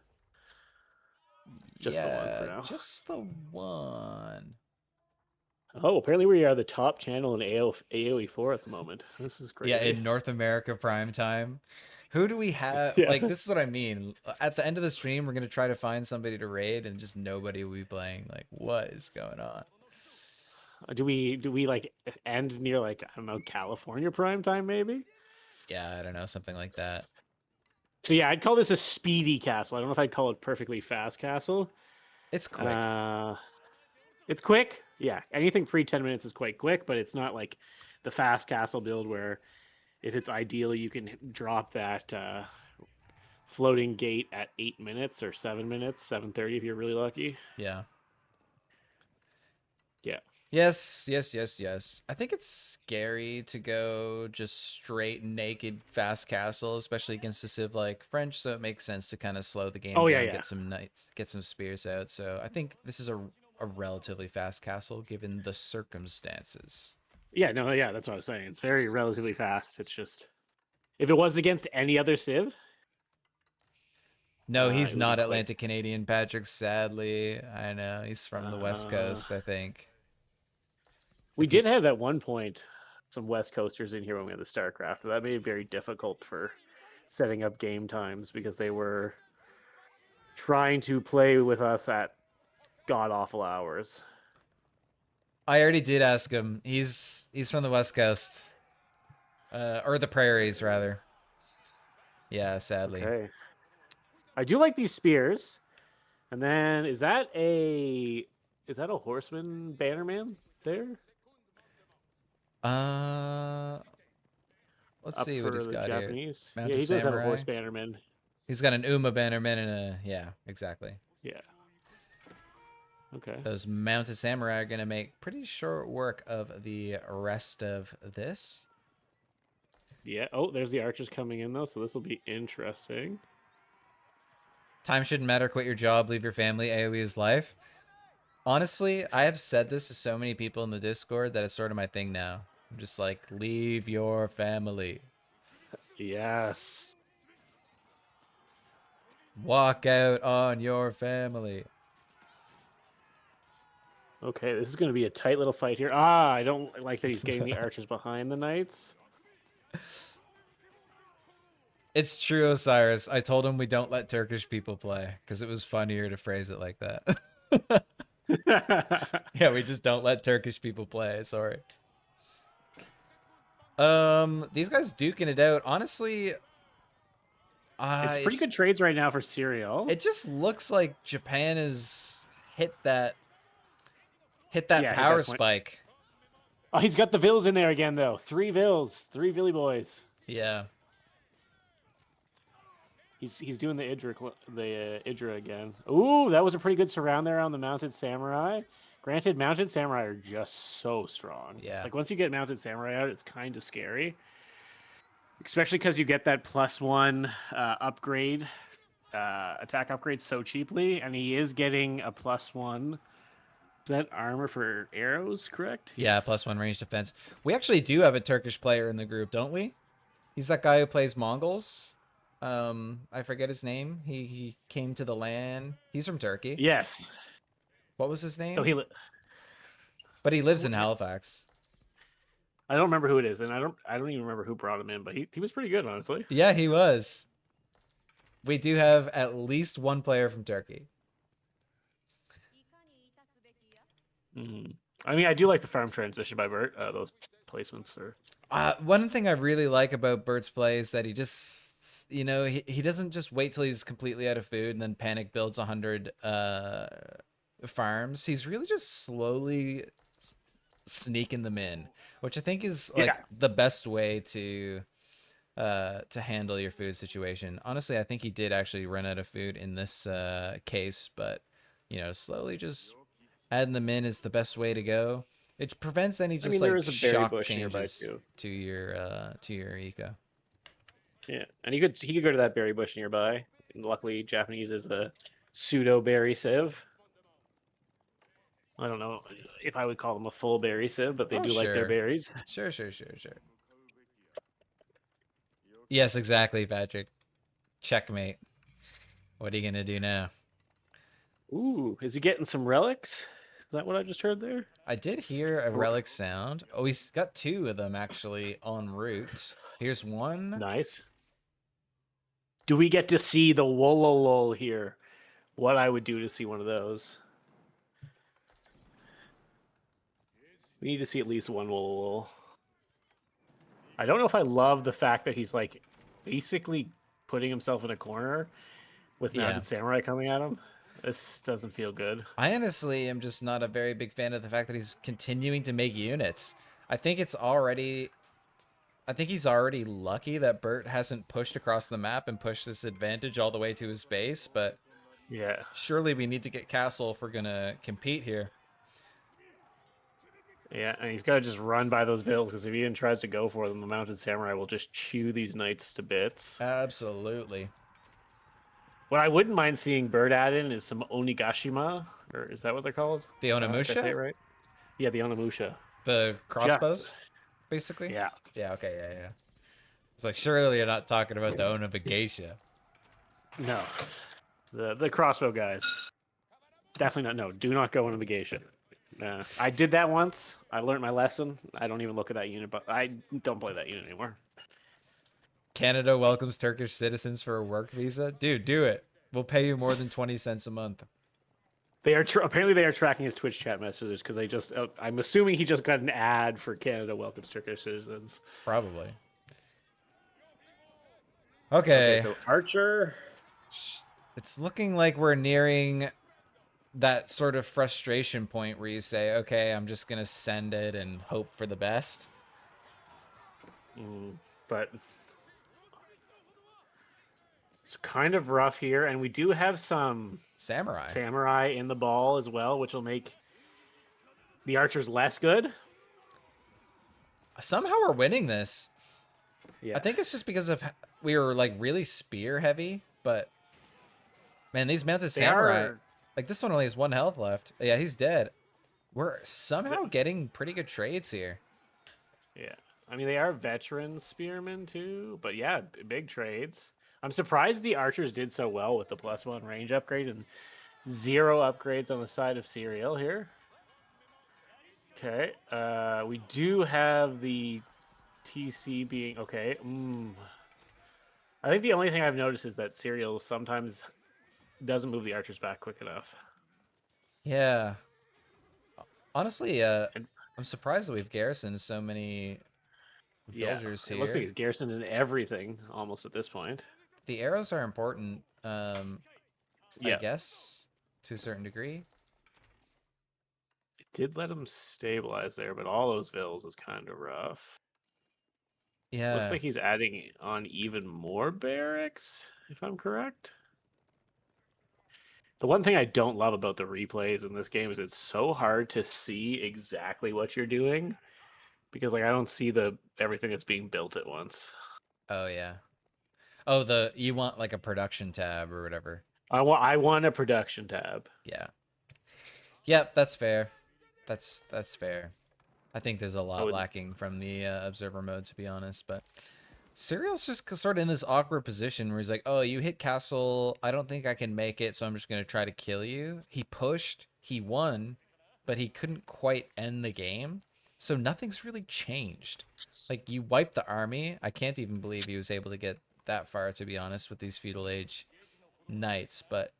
Just the one for Yeah, now. just the one. Oh, apparently we are the top channel in AOE4 at the moment. This is Yeah, crazy. in North America prime time. Who do we have? Like, Yeah. this is what I mean. At the end of the stream, we're gonna try to find somebody to raid, and just nobody will be playing. Like, what is going on? Do we like end near like I don't know California prime time maybe? Yeah, I don't know, something like that. So yeah, I'd call this a speedy castle. I don't know if I'd call it perfectly fast castle. It's quick. Uh, it's quick. Yeah, anything pre 10 minutes is quite quick, but it's not like the fast castle build where if it's ideal you can drop that floating gate at 8 minutes or 7 minutes, 7:30 if you're really lucky. Yeah. Yeah. Yes, yes, yes, yes. I think it's scary to go just straight naked fast castle, especially against a civ like French. So it makes sense to kind of slow the game Oh yeah, down, yeah. get some knights, get some spears out. So I think this is a relatively fast castle given the circumstances. Yeah, no, yeah, that's what I was saying. It's very relatively fast. It's just if it was against any other civ, No, he's it would be not quite. Atlantic Canadian, Patrick. Sadly, I know he's from the West Uh, Coast. I think. we If he, did have at one point some West Coasters in here when we had the StarCraft, but that made it very difficult for setting up game times because they were trying to play with us at god awful hours. I already did ask him. He's from the West Coast, or the prairies rather. Yeah, sadly. Okay, I do like these spears. And then is that a horseman bannerman there Uh, let's up see what for he's the got here. Japanese? Yeah, Mounted he does have a Samurai. horse bannerman. He's got an Uma Bannerman and a yeah, exactly. Yeah. Okay. Those Mounted Samurai are gonna make pretty short work of the rest of this. Yeah. Oh, there's the archers coming in though, so this will be interesting. Time shouldn't matter. Quit your job. Leave your family. AOE is life. Honestly, I have said this to so many people in the Discord that it's sort of my thing now. I'm just like, leave your family. Yes. Walk out on your family. Okay, this is going to be a tight little fight here. Ah, I don't like that he's getting the archers behind the knights. It's true, Osiris. I told him we don't let Turkish people play because it was funnier to phrase it like that. Yeah, we just don't let Turkish people play. Sorry. These guys duking it out. Honestly, It's pretty It good trades right now for cereal. it just looks like Japan has hit that Yeah, hit power that point. spike. Oh, he's got the Vills in there again, though. 3 Vills, 3 Villy boys. Yeah. He's doing the Idra again. Ooh, that was a pretty good surround there on the Mounted Samurai. Granted, Mounted Samurai are just so strong. Yeah. Like once you get Mounted Samurai out, it's kind of scary, especially because you get that +1 upgrade, attack upgrade so cheaply, and he is getting a +1. Is that armor for arrows, correct? Yeah, Yes. +1 range defense. We actually do have a Turkish player in the group, don't we? He's that guy who plays Mongols. I forget his name. He came to the LAN. He's from Turkey. Yes. What was his So name? he. But he lives in Halifax. I don't remember who it is, and I don't even remember who brought him in, but he was pretty good, honestly. Yeah, he was. We do have at least one player from Turkey. Mm. I mean, I do like the farm transition by Bert. Those placements are. One thing I really like about Bert's play is that he just, he doesn't just wait till he's completely out of food and then panic builds 100 farms. He's really just slowly sneaking them in, which I think is like Yeah. the best way to handle your food situation. Honestly, I think he did actually run out of food in this case, but slowly just adding them in is the best way to go. It prevents any I just mean, there like is a berry shock bush nearby changes too. to your eco. Yeah, and he could go to that berry bush nearby. And luckily, Japanese is a pseudo berry sieve. I don't know if I would call them a full berry sieve, but they Oh do like their sure, berries. sure. Yes, exactly, Patrick. Checkmate. What are you gonna do now? Ooh, is he getting some relics? Is that what I just heard there? I did hear a relic sound. Oh, he's got two of them actually en route. Here's one. Nice. Do we get to see the Wololol here? What I would do to see one of those. We need to see at least one Wololol. I don't know if I love the fact that he's like basically putting himself in a corner with Yeah. Mounted Samurai coming at him. This doesn't feel good. I honestly am just not a very big fan of the fact that he's continuing to make units. I think it's already I think he's already lucky that Bert hasn't pushed across the map and pushed this advantage all the way to his base, but Yeah. surely we need to get Castle if we're gonna compete here. Yeah, and he's got to just run by those vills because if he even tries to go for them, the Mounted Samurai will just chew these knights to bits. Absolutely. What I wouldn't mind seeing Bird add in is some Onigashima, or is that what they're called? The Did I say it Onimusha? right? Yeah, the Onimusha. The Just, crossbows? Basically? yeah. Yeah, okay, yeah. It's like, surely you're not talking about the Onimusha. No. The crossbow guys. Definitely not. No, do not go on Negation. I did that once. I learned my lesson. I don't even look at that unit, but I don't play that unit anymore. Canada welcomes Turkish citizens for a work visa? Dude, do it. We'll pay you more than 20 cents a month. They are apparently they are tracking his Twitch chat messages because they just. I'm assuming he just got an ad for Canada welcomes Turkish citizens. Probably. Okay. So Archer. It's looking like we're nearing that sort of frustration point where you say, okay, I'm just going to send it and hope for the best. But it's kind of rough here, and we do have some samurai in the ball as well, which will make the archers less good. Somehow we're winning this. Yeah. I think it's just because of we were like really spear heavy, but man, these mounted samurai, like this one only has 1 health left. Yeah, he's dead. We're somehow getting pretty good trades here. Yeah. I mean, they are veteran spearmen too, but yeah, big trades. I'm surprised the archers did so well with the +1 range upgrade and 0 upgrades on the side of Serial here. Okay. We do have the TC being okay. I think the only thing I've noticed is that Serial sometimes doesn't move the archers back quick enough. Yeah. Honestly, I'm surprised that we've garrisoned so many villagers here. It looks like he's garrisoned in everything almost at this point. The arrows are important, I Yeah, guess, to a certain degree. it did let him stabilize there, but all those vills is kind of rough. Looks Yeah. like he's adding on even more barracks, if I'm correct. The one thing I don't love about the replays in this game is it's so hard to see exactly what you're doing because like I don't see the everything that's being built at once. Oh yeah. Oh, you want like a production tab or whatever. I want a production tab. Yeah. Yep, that's fair. That's fair. I think there's a I lot would lacking from the observer mode, to be honest. But Serial's just sort of in this awkward position where he's like, "Oh, you hit castle. I don't think I can make it, so I'm just gonna try to kill you." He pushed, he won, but he couldn't quite end the game. So nothing's really changed. Like you wiped the army. I can't even believe he was able to get that far, to be honest, with these feudal age knights. But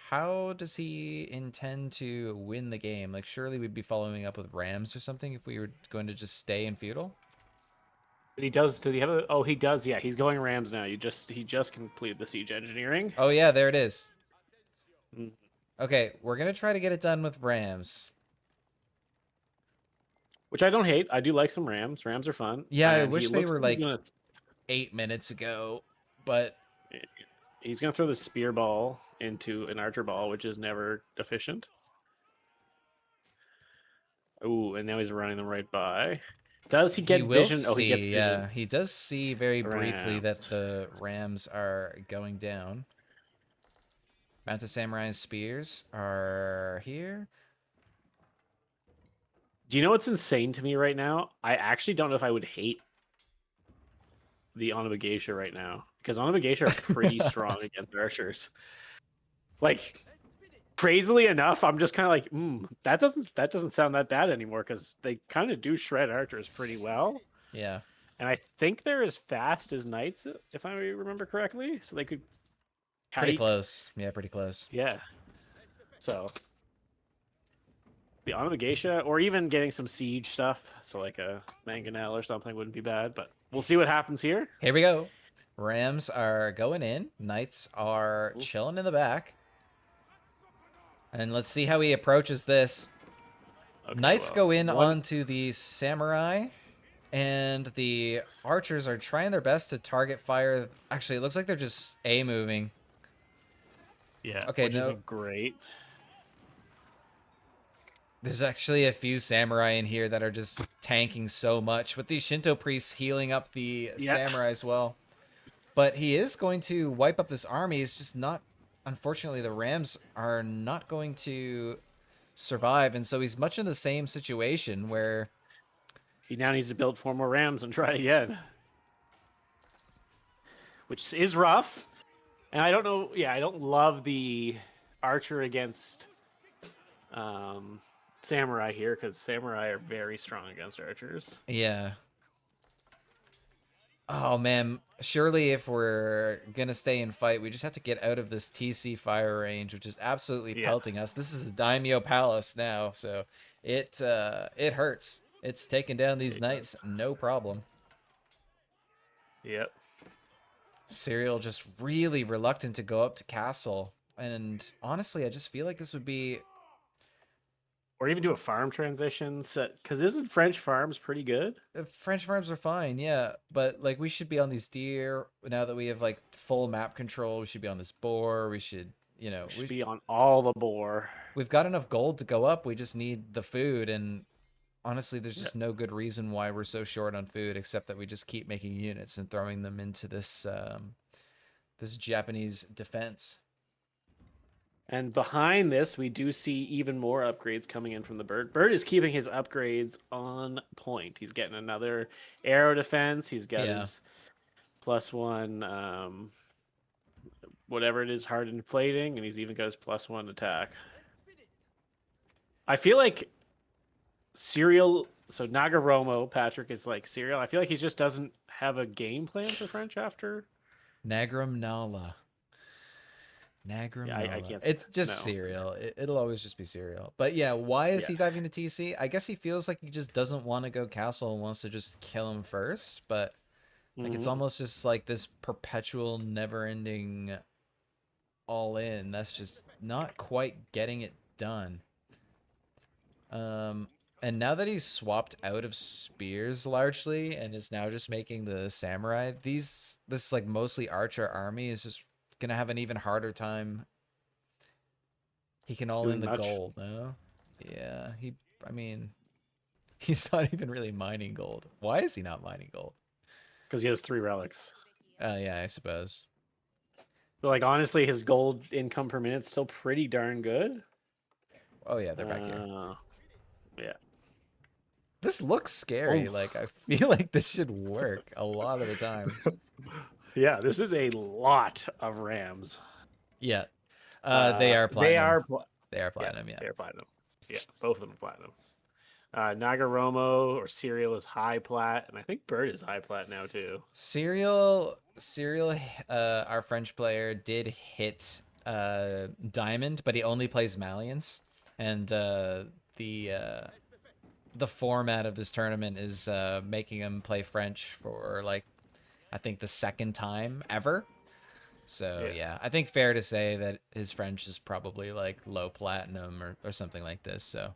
how does he intend to win the game? Like, surely we'd be following up with rams or something if we were going to just stay in feudal. but he does he have a oh he does, yeah, he's going Rams now. He just completed the siege engineering. Oh yeah, there it is. Mm. Okay, we're gonna try to get it done with rams. Which I don't hate. I do like some Rams. Rams are fun. Yeah, I And he wish they looks were like like 8 minutes ago, but he's gonna throw the spear ball into an archer ball, which is never efficient. Ooh, and now he's running them right by. Does he he get will vision? Oh, he gets see. vision. Yeah, he does see very briefly that Rams. the rams are going down. Mounted samurai and spears are here. Do you know what's insane to me right now? I actually don't know if I would hate the Onaba right now because Onaba are pretty strong against archers. Like, crazily enough, I'm just kind of like, that doesn't sound that bad anymore because they kind of do shred archers pretty well, Yeah, and I think they're as fast as knights if I remember correctly, so they could pretty kite. close. Yeah, pretty close. Yeah, so the Onaba or even getting some siege stuff, so like a mangonel or something wouldn't be bad. But we'll see what happens here. Here we go. Rams are going in. Knights are Ooh. chilling in the back. And let's see how he approaches this. Okay, Knights well, go in one. onto the samurai, and the archers are trying their best to target fire. Actually, it looks like they're just A moving. Yeah, Okay, which no. isn't great. There's actually a few samurai in here that are just tanking so much, with these Shinto priests healing up the Yeah. samurai as well. But he is going to wipe up this army. It's just not. Unfortunately, the Rams are not going to survive, and so he's much in the same situation where He now needs to build 4 more Rams and try again, which is rough. And I don't know. Yeah, I don't love the archer against um, samurai here because samurai are very strong against archers. yeah. Oh man, surely if we're gonna stay and fight, we just have to get out of this TC fire range, which is absolutely Yeah. pelting us. This is the Daimyo Palace now, so it hurts. It's taking down these It does. knights, no problem. Yep. Serial just really reluctant to go up to castle, and honestly, I just feel like this would be Or even do a farm transition set because isn't French farms pretty good? French farms are fine, yeah, but like we should be on these deer now that we have like full map control. We should be on this boar. We should, We should be on all the boar. we've got enough gold to go up. We just need the food, and honestly, there's Yeah. just no good reason why we're so short on food except that we just keep making units and throwing them into this Japanese defense. And behind this, we do see even more upgrades coming in from the Bird. Bird is keeping his upgrades on point. He's getting another arrow defense. He's got Yeah. his +1, whatever it is, hardened plating, and he's even got his +1 attack. I feel like Serial, so Nagaromo, Patrick, is like Serial. I feel like he just doesn't have a game plan for French after. Nagram Nala. Nagram Yeah, I Nala. can't. It's just No. cereal. It'll always just be cereal. But yeah, why is Yeah. he diving to TC? I guess he feels like he just doesn't want to go castle and wants to just kill him first. But Like it's Hmm. almost just like this perpetual, never-ending all in. That's just not quite getting it done. Um, and now that he's swapped out of spears largely and is now just making the samurai, this like mostly archer army is just gonna have an even harder time. He can all in Doing the much gold, no? Yeah, I mean, he's not even really mining gold. Why is he not mining gold? because he has 3 relics. Yeah, I suppose. So like honestly, his gold income per minute's still pretty darn good. Oh yeah, they're back here. Uh, yeah. This looks Oh, scary. Like I feel like this should work a lot of the time. yeah. This is a lot of Rams. Yeah. They are They platinum. are, They are yeah, platinum, yeah. they're platinum. Yeah, both of them are platinum. Nagaromo or Serial is high plat, and I think Bird is high plat now too. Serial, our French player did hit Diamond, but he only plays Malians, and the uh, the format of this tournament is making him play French for like I think the second time ever. So Yeah. yeah, I think fair to say that his French is probably like low platinum or something like this. So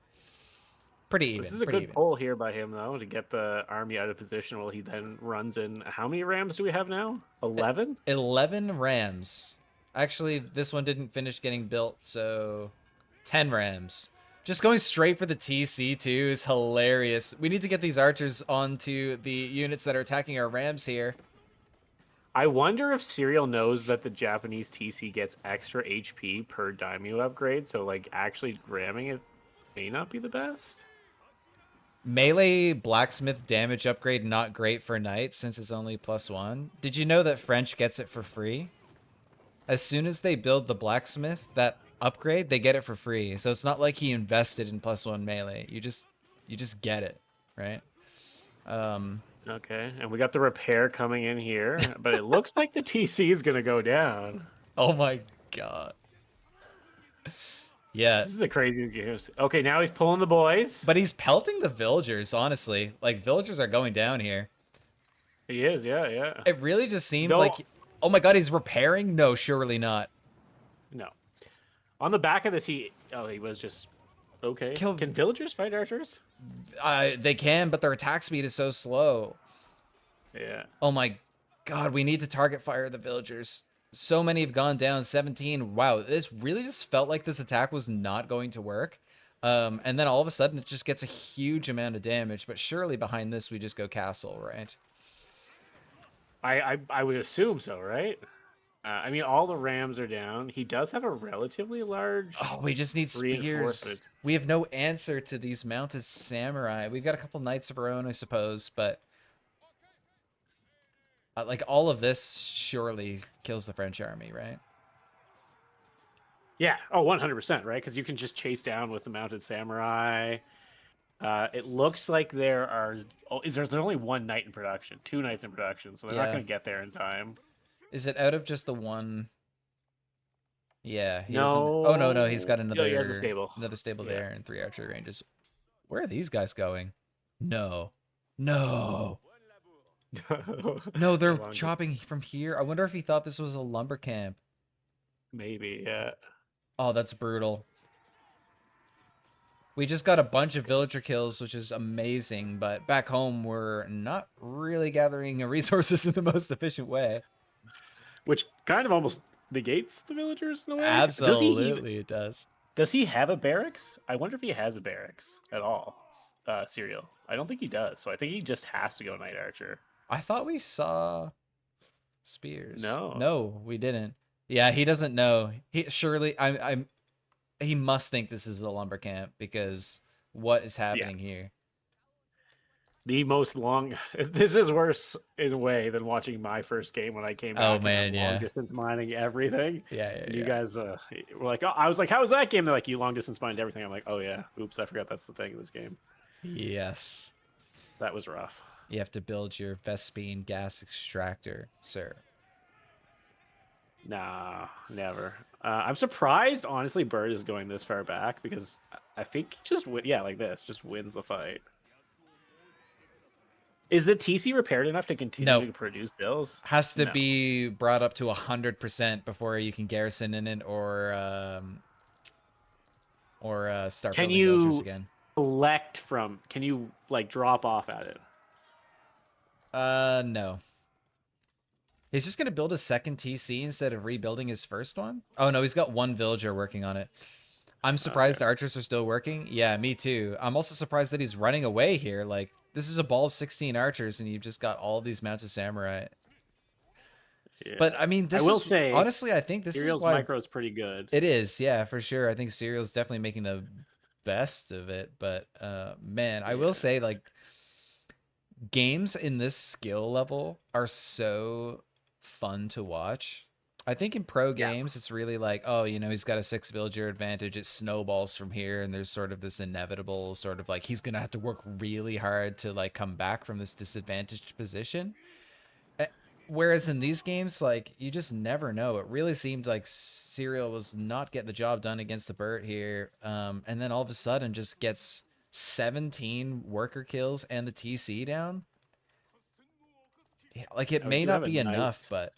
pretty This even, is a pretty good even. pull here by him though to get the army out of position while he then runs in. How many Rams do we have now? 11. 11 Rams. Actually, this one didn't finish getting built, so 10 Rams. Just going straight for the TC too is hilarious. We need to get these archers onto the units that are attacking our Rams here. I wonder if Serial knows that the Japanese TC gets extra HP per daimyo upgrade, so like actually ramming it may not be the best. Melee blacksmith damage upgrade not great for knights since it's only +1. Did you know that French gets it for free? As soon as they build the blacksmith, that upgrade, they get it for free. So it's not like he invested in +1 melee. You just get it, right? Okay, and we got the repair coming in here, but it looks like the TC is gonna go down. Oh my god. Yeah. This is the craziest game. Okay, now he's pulling the boys. But he's pelting the villagers, honestly. Like villagers are going down here. He is, yeah, yeah. It really just seemed Though, like oh my god, he's repairing? No, surely not. no. On the back of the T, oh, he was just okay. Kill Can villagers fight archers? they can, but their attack speed is so slow. Yeah. Oh my god, we need to target fire the villagers. So many have gone down, 17. Wow, this really just felt like this attack was not going to work. And then all of a sudden it just gets a huge amount of damage, but surely behind this we just go castle, right? I would assume so, right? I mean, all the Rams are down. He does have a relatively large Oh, we just need spears. reinforcement. We have no answer to these mounted samurai. We've got a couple knights of our own, I suppose, but like all of this surely kills the French army, right? Yeah. Oh, 100%, right? Because you can just chase down with the mounted samurai. It looks like there are. Oh, there's only one knight in production, 2 knights in production, so they're not Yeah. going to get there in time. Is it out of just the one? Yeah, he doesn't. Oh no, no, he's No. got Oh, he has a stable. another stable Yeah. there and 3 archery ranges. Where are these guys going? No, no, no. They're Long chopping from here. I wonder if he thought this was a lumber camp. Maybe, yeah. Oh, that's brutal. We just got a bunch of villager kills, which is amazing, but back home we're not really gathering resources in the most efficient way. Which kind of almost negates the villagers in a way. Absolutely, it does. Does he have a barracks? I wonder if he has a barracks at all. Serial. I don't think he does. So I think he just has to go Knight Archer. I thought we saw spears. No. No, we didn't. Yeah, he doesn't know. He surely he must think this is a lumber camp because what is Yeah. happening here? The most long. This is worse in a way than watching my first game when I came back. Oh and man, I'm yeah. long distance mining everything. Yeah, And yeah, you yeah. guys were like, oh, I was like, how was that game? They're like, you long distance mined everything. I'm like, oh yeah, oops, I forgot that's the thing in this game. Yes. That was rough. You have to build your Vespine gas extractor, sir. Nah, never. I'm surprised, honestly, Bird is going this far back because I think he just like this, just wins the fight. Is the TC repaired enough to continue No, to produce bills? has to No. be brought up to 100% before you can garrison in it or start Can building villagers you again. elect from? Can you like drop off at it? No. He's just gonna build a second TC instead of rebuilding his first one. Oh no, he's got one villager working on it. I'm Okay. surprised the archers are still working. Yeah, me too. I'm also surprised that he's running away here. Like, this is a ball of 16 archers, and you've just got all these mounts of samurai. But Yeah. I mean, I this will is say, honestly, I think this is Serial's why micro is pretty good. it is. Yeah, for sure. I think Serial's definitely making the best of it. But man, I will Yeah. say, like, games in this skill level are so fun to watch. I think in pro Yeah. games, it's really like, oh, he's got a 6 villager advantage. It snowballs from here, and there's sort of this inevitable sort of like he's gonna have to work really hard to like come back from this disadvantaged position. Eh, Whereas in these games, like you just never know. It really seemed like Serial was not getting the job done against the Bert here, and then all of a sudden just gets 17 worker kills and the TC down. Yeah, like it Oh, we may do have not a be nice. enough, but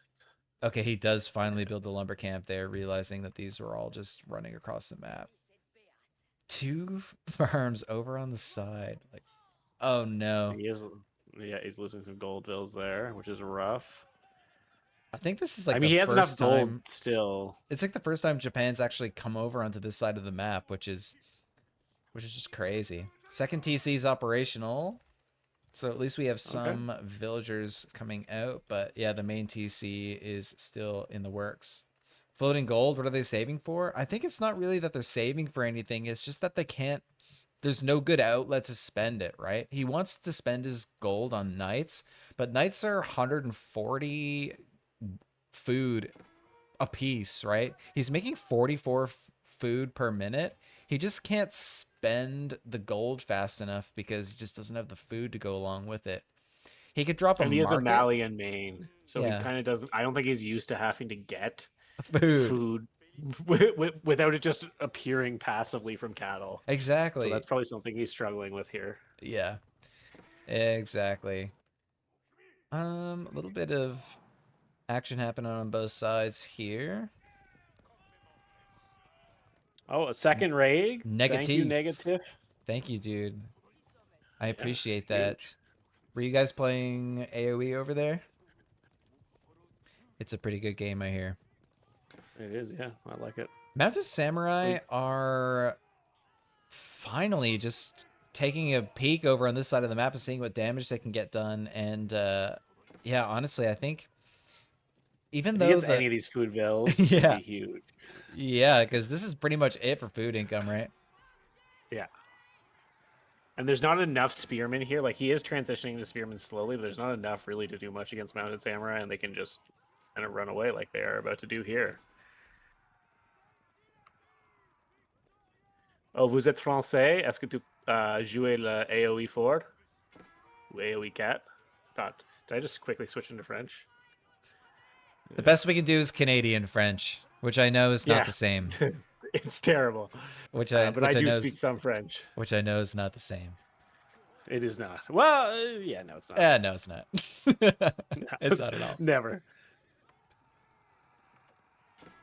okay, he does finally build the lumber camp there, realizing that these were all just running across the map. Two farms over on the side. Like, oh no. He is. Yeah, he's losing some gold bills there, which is rough. I think this is I like mean, the he has enough first gold time. still. It's like the first time Japan's actually come over onto this side of the map, which is just crazy. Second TC's operational. So at least we have Okay. some villagers coming out, but yeah, the main TC is still in the works. Floating gold, what are they saving for? I think it's not really that they're saving for anything, it's just that they can't there's no good outlet to spend it, right? He wants to spend his gold on knights, but knights are 140 food a piece, right? He's making 44 food per minute. He just can't spend the gold fast enough because he just doesn't have the food to go along with it. He could drop a And he has a market. Malian main, so he Yeah. kind of doesn't. I don't think he's used to having to get Food. food without it just appearing passively from cattle. So Exactly. that's probably something he's struggling with here. Yeah. Exactly. A little bit of action happening on both sides here. Oh, a second raid. Thank you, Negative. negative. Thank you, dude. I Yeah, appreciate that. huge. Were you guys playing AoE over there? It's a pretty good game, I hear. It is. Yeah, I like it. Mounted Samurai We are finally just taking a peek over on this side of the map and seeing what damage they can get done. And yeah, honestly, I think even if he though gets the any of these food bills, it's gonna yeah be huge. yeah, because this is pretty much it for food income, right? Yeah. And there's not enough spearmen here. Like he is transitioning to spearmen slowly, but there's not enough really to do much against mounted samurai, and they can just kind of run away like they are about to do here. Oh, vous êtes français? Est-ce que tu joues le AOE 4 ou AOE 4? God, did I just quickly switch into French? The best we can do is Canadian French, which I know is not Yeah, the same. it's terrible. Which I But I which I do know speak is some French. which I know is not the same. It is not. Well, yeah, no, it's not at all. No, it's not. No, It's not at all. never.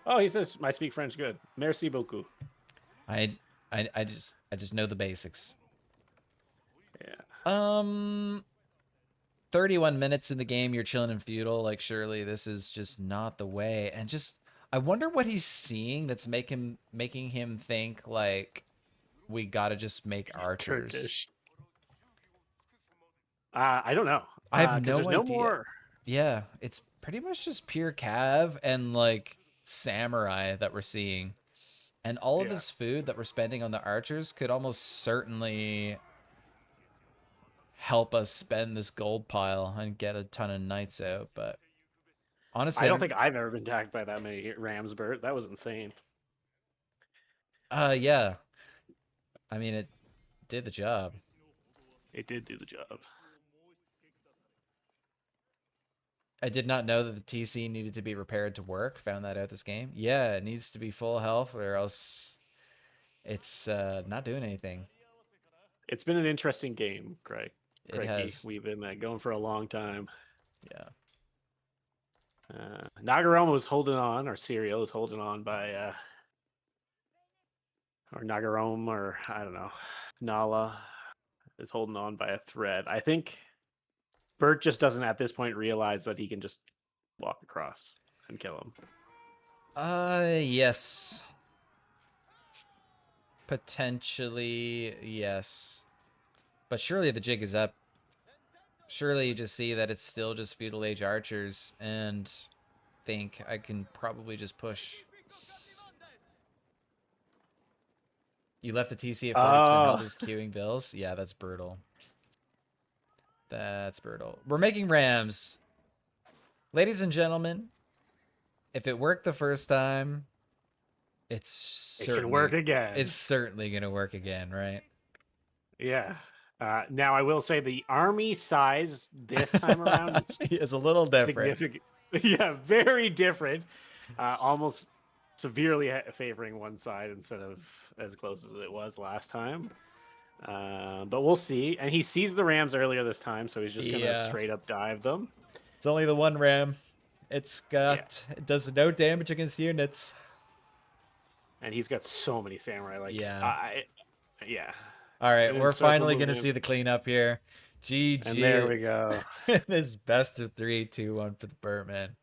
Oh, he says I speak French good. Merci beaucoup. I I just know the basics. Yeah. 31 minutes in the game, you're chilling in feudal. Like, surely this is just not the way. And just, I wonder what he's seeing that's making him think like we gotta just make archers. Turkish. I don't know. I have Because no there's no idea. more. Yeah, it's pretty much just pure cav and like samurai that we're seeing. And all of Yeah. his food that we're spending on the archers could almost certainly help us spend this gold pile and get a ton of knights out. But honestly, I I don't don't. think I've ever been tagged by that many rams, Bert. That was insane. Yeah. I mean, it did the job. It did do the job. I did not know that the TC needed to be repaired to work. Found that out this game. Yeah, it needs to be full health, or else it's not doing anything. It's been an interesting game, Craig. It Crikey, has. we've been going for a long time. Yeah. Nagaroma was holding on, or Serial is holding on by, or Nagarome, or I don't know, Nala is holding on by a thread. I think Bert just doesn't at this point realize that he can just walk across and kill him. Yes. Potentially, yes. But surely the jig is up. Surely you just see that it's still just feudal age archers and think I can probably just push. You left the TC at 40% held Oh, was queuing bills? Yeah, that's brutal. That's brutal. We're making Rams. Ladies and gentlemen, if it worked the first time, it's it can work certainly again. gonna work again, right? Yeah. Now I will say the army size this time around is It's a little different. significant. Yeah, very different. Almost severely favoring one side instead of as close as it was last time. But we'll see. And he sees the Rams earlier this time, so he's just gonna Yeah. straight up dive them. It's only the one ram. Yeah. It does no damage against units. And he's got so many samurai. Like, Yeah. yeah. All right, And then we're starts finally moving gonna in. see the cleanup here. And there GG. we go. This best of 3, 2, 1 for the Birdman.